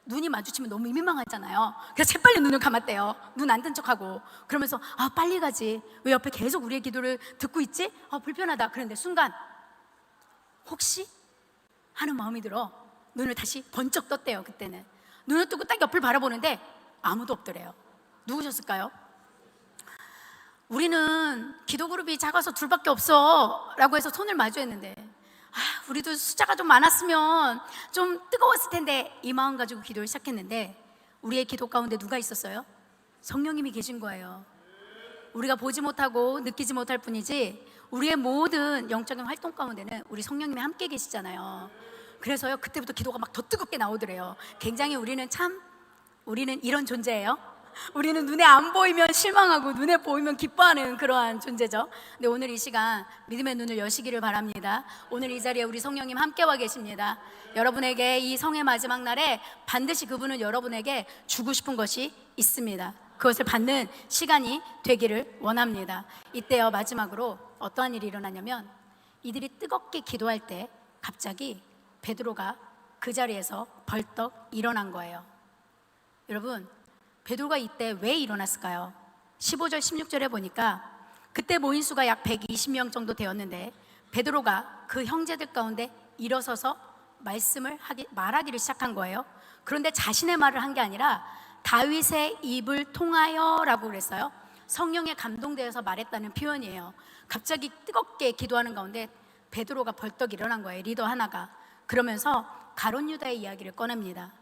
눈이 마주치면 너무 민망하잖아요. 그래서 재빨리 눈을 감았대요. 눈 안 뜬 척하고. 그러면서 빨리 가지, 왜 옆에 계속 우리의 기도를 듣고 있지? 불편하다. 그런데 순간 혹시 하는 마음이 들어 눈을 다시 번쩍 떴대요. 그때는 눈을 뜨고 딱 옆을 바라보는데 아무도 없더래요. 누구셨을까요? 우리는 기도 그룹이 작아서 둘밖에 없어 라고 해서 손을 마주했는데, 우리도 숫자가 좀 많았으면 좀 뜨거웠을 텐데, 이 마음 가지고 기도를 시작했는데 우리의 기도 가운데 누가 있었어요? 성령님이 계신 거예요. 우리가 보지 못하고 느끼지 못할 뿐이지 우리의 모든 영적인 활동 가운데는 우리 성령님이 함께 계시잖아요. 그래서요, 그때부터 기도가 막 더 뜨겁게 나오더래요. 굉장히 우리는 이런 존재예요. 우리는 눈에 안 보이면 실망하고 눈에 보이면 기뻐하는 그러한 존재죠. 근데 오늘 이 시간 믿음의 눈을 여시기를 바랍니다. 오늘 이 자리에 우리 성령님 함께와 계십니다. 여러분에게 이 성의 마지막 날에 반드시 그분은 여러분에게 주고 싶은 것이 있습니다. 그것을 받는 시간이 되기를 원합니다. 이때요, 마지막으로 어떠한 일이 일어나냐면, 이들이 뜨겁게 기도할 때 갑자기 베드로가 그 자리에서 벌떡 일어난 거예요. 여러분, 베드로가 이때 왜 일어났을까요? 15절 16절에 보니까 그때 모인 수가 약 120명 정도 되었는데 베드로가 그 형제들 가운데 일어서서 말하기를 시작한 거예요. 그런데 자신의 말을 한 게 아니라 다윗의 입을 통하여 라고 그랬어요. 성령에 감동되어서 말했다는 표현이에요. 갑자기 뜨겁게 기도하는 가운데 베드로가 벌떡 일어난 거예요, 리더 하나가. 그러면서 가룟 유다의 이야기를 꺼냅니다.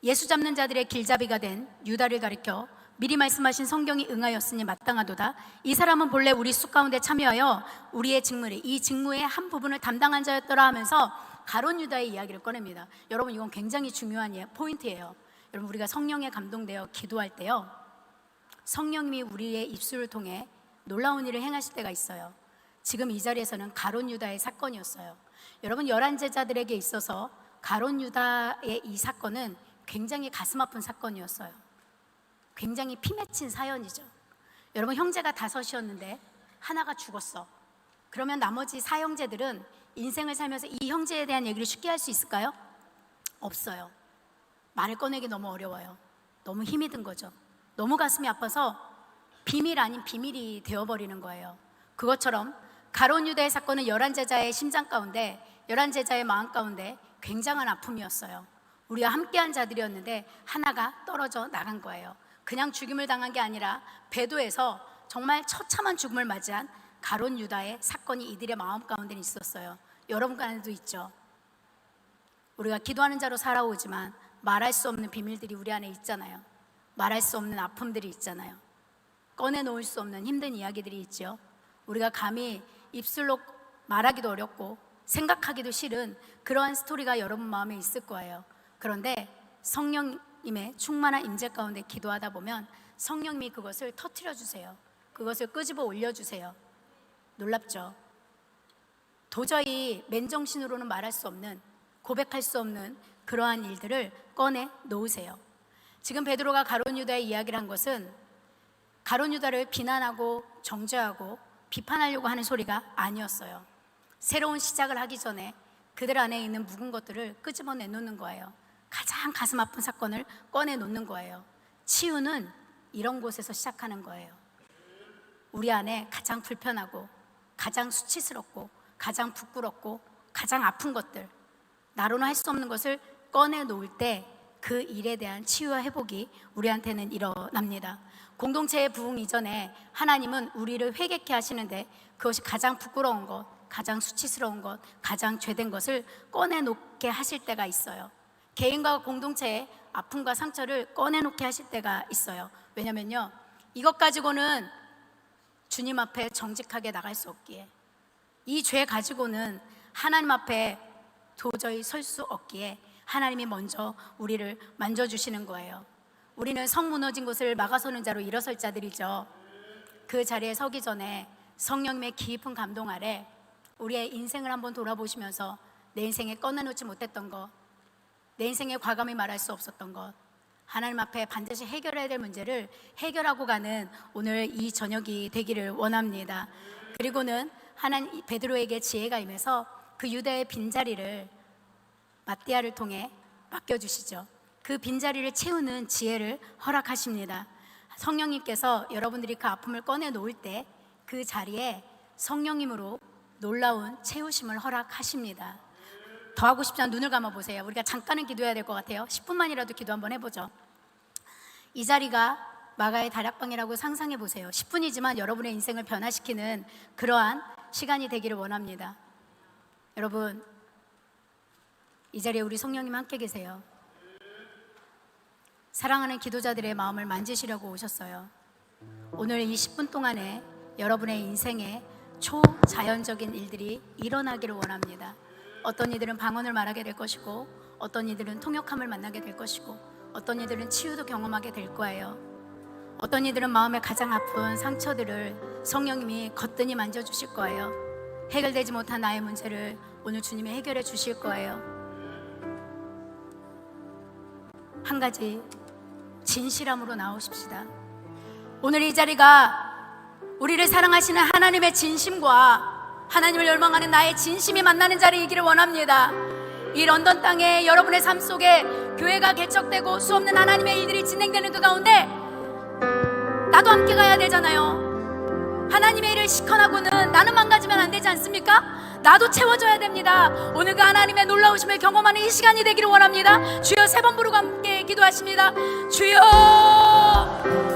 예수 잡는 자들의 길잡이가 된 유다를 가리켜 미리 말씀하신 성경이 응하였으니 마땅하도다. 이 사람은 본래 우리 수 가운데 참여하여 우리의 이 직무의 한 부분을 담당한 자였더라 하면서 가룟 유다의 이야기를 꺼냅니다. 여러분, 이건 굉장히 중요한 포인트예요. 여러분, 우리가 성령에 감동되어 기도할 때요, 성령님이 우리의 입술을 통해 놀라운 일을 행하실 때가 있어요. 지금 이 자리에서는 가룟 유다의 사건이었어요. 여러분, 11 제자들에게 있어서 가룟 유다의 이 사건은 굉장히 가슴 아픈 사건이었어요. 굉장히 피 맺힌 사연이죠. 여러분, 형제가 5이었는데 하나가 죽었어. 그러면 나머지 4형제들은 인생을 살면서 이 형제에 대한 얘기를 쉽게 할 수 있을까요? 없어요. 말을 꺼내기 너무 어려워요. 너무 힘이 든 거죠. 너무 가슴이 아파서 비밀 아닌 비밀이 되어버리는 거예요. 그것처럼 가룟 유다의 사건은 11 제자의 심장 가운데, 11 제자의 마음 가운데 굉장한 아픔이었어요. 우리와 함께한 자들이었는데 하나가 떨어져 나간 거예요. 그냥 죽임을 당한 게 아니라 배도에서 정말 처참한 죽음을 맞이한 가룟 유다의 사건이 이들의 마음 가운데 있었어요. 여러분 가운데도 있죠. 우리가 기도하는 자로 살아오지만 말할 수 없는 비밀들이 우리 안에 있잖아요. 말할 수 없는 아픔들이 있잖아요. 꺼내놓을 수 없는 힘든 이야기들이 있죠. 우리가 감히 입술로 말하기도 어렵고 생각하기도 싫은 그러한 스토리가 여러분 마음에 있을 거예요. 그런데 성령님의 충만한 임재 가운데 기도하다 보면 성령님이 그것을 터뜨려 주세요. 그것을 끄집어 올려주세요. 놀랍죠? 도저히 맨정신으로는 말할 수 없는, 고백할 수 없는 그러한 일들을 꺼내 놓으세요. 지금 베드로가 가룟 유다의 이야기를 한 것은 가룟 유다를 비난하고 정죄하고 비판하려고 하는 소리가 아니었어요. 새로운 시작을 하기 전에 그들 안에 있는 묵은 것들을 끄집어 내놓는 거예요. 가장 가슴 아픈 사건을 꺼내 놓는 거예요. 치유는 이런 곳에서 시작하는 거예요. 우리 안에 가장 불편하고 가장 수치스럽고 가장 부끄럽고 가장 아픈 것들, 나로는 할 수 없는 것을 꺼내 놓을 때 그 일에 대한 치유와 회복이 우리한테는 일어납니다. 공동체의 부흥 이전에 하나님은 우리를 회개케 하시는데 그것이 가장 부끄러운 것, 가장 수치스러운 것, 가장 죄된 것을 꺼내놓게 하실 때가 있어요. 개인과 공동체의 아픔과 상처를 꺼내놓게 하실 때가 있어요. 왜냐면요, 이것 가지고는 주님 앞에 정직하게 나갈 수 없기에, 이 죄 가지고는 하나님 앞에 도저히 설 수 없기에 하나님이 먼저 우리를 만져주시는 거예요. 우리는 성 무너진 곳을 막아서는 자로 일어설 자들이죠. 그 자리에 서기 전에 성령님의 깊은 감동 아래 우리의 인생을 한번 돌아보시면서 내 인생에 꺼내놓지 못했던 것, 내 인생에 과감히 말할 수 없었던 것, 하나님 앞에 반드시 해결해야 될 문제를 해결하고 가는 오늘 이 저녁이 되기를 원합니다. 그리고는 하나님 베드로에게 지혜가 임해서 그 유다의 빈자리를 마띠아를 통해 맡겨주시죠. 그 빈자리를 채우는 지혜를 허락하십니다. 성령님께서 여러분들이 그 아픔을 꺼내놓을 때 그 자리에 성령님으로 놀라운 채우심을 허락하십니다. 더 하고 싶지 않은 눈을 감아보세요. 우리가 잠깐은 기도해야 될 것 같아요. 10분만이라도 기도 한번 해보죠. 이 자리가 마가의 다락방이라고 상상해보세요. 10분이지만 여러분의 인생을 변화시키는 그러한 시간이 되기를 원합니다. 여러분, 이 자리에 우리 성령님 함께 계세요. 사랑하는 기도자들의 마음을 만지시려고 오셨어요. 오늘 이 10분 동안에 여러분의 인생에 초자연적인 일들이 일어나기를 원합니다. 어떤 이들은 방언을 말하게 될 것이고, 어떤 이들은 통역함을 만나게 될 것이고, 어떤 이들은 치유도 경험하게 될 거예요. 어떤 이들은 마음의 가장 아픈 상처들을 성령님이 거뜬히 만져주실 거예요. 해결되지 못한 나의 문제를 오늘 주님이 해결해 주실 거예요. 한 가지 진실함으로 나오십시다. 오늘 이 자리가 우리를 사랑하시는 하나님의 진심과 하나님을 열망하는 나의 진심이 만나는 자리이기를 원합니다. 이 런던 땅에 여러분의 삶 속에 교회가 개척되고 수없는 하나님의 일들이 진행되는 그 가운데 나도 함께 가야 되잖아요. 하나님의 일을 시커나고는 나는 망가지면 안 되지 않습니까? 나도 채워줘야 됩니다. 오늘 그 하나님의 놀라우심을 경험하는 이 시간이 되기를 원합니다. 주여 3번 부르고 함께 기도하십니다. 주여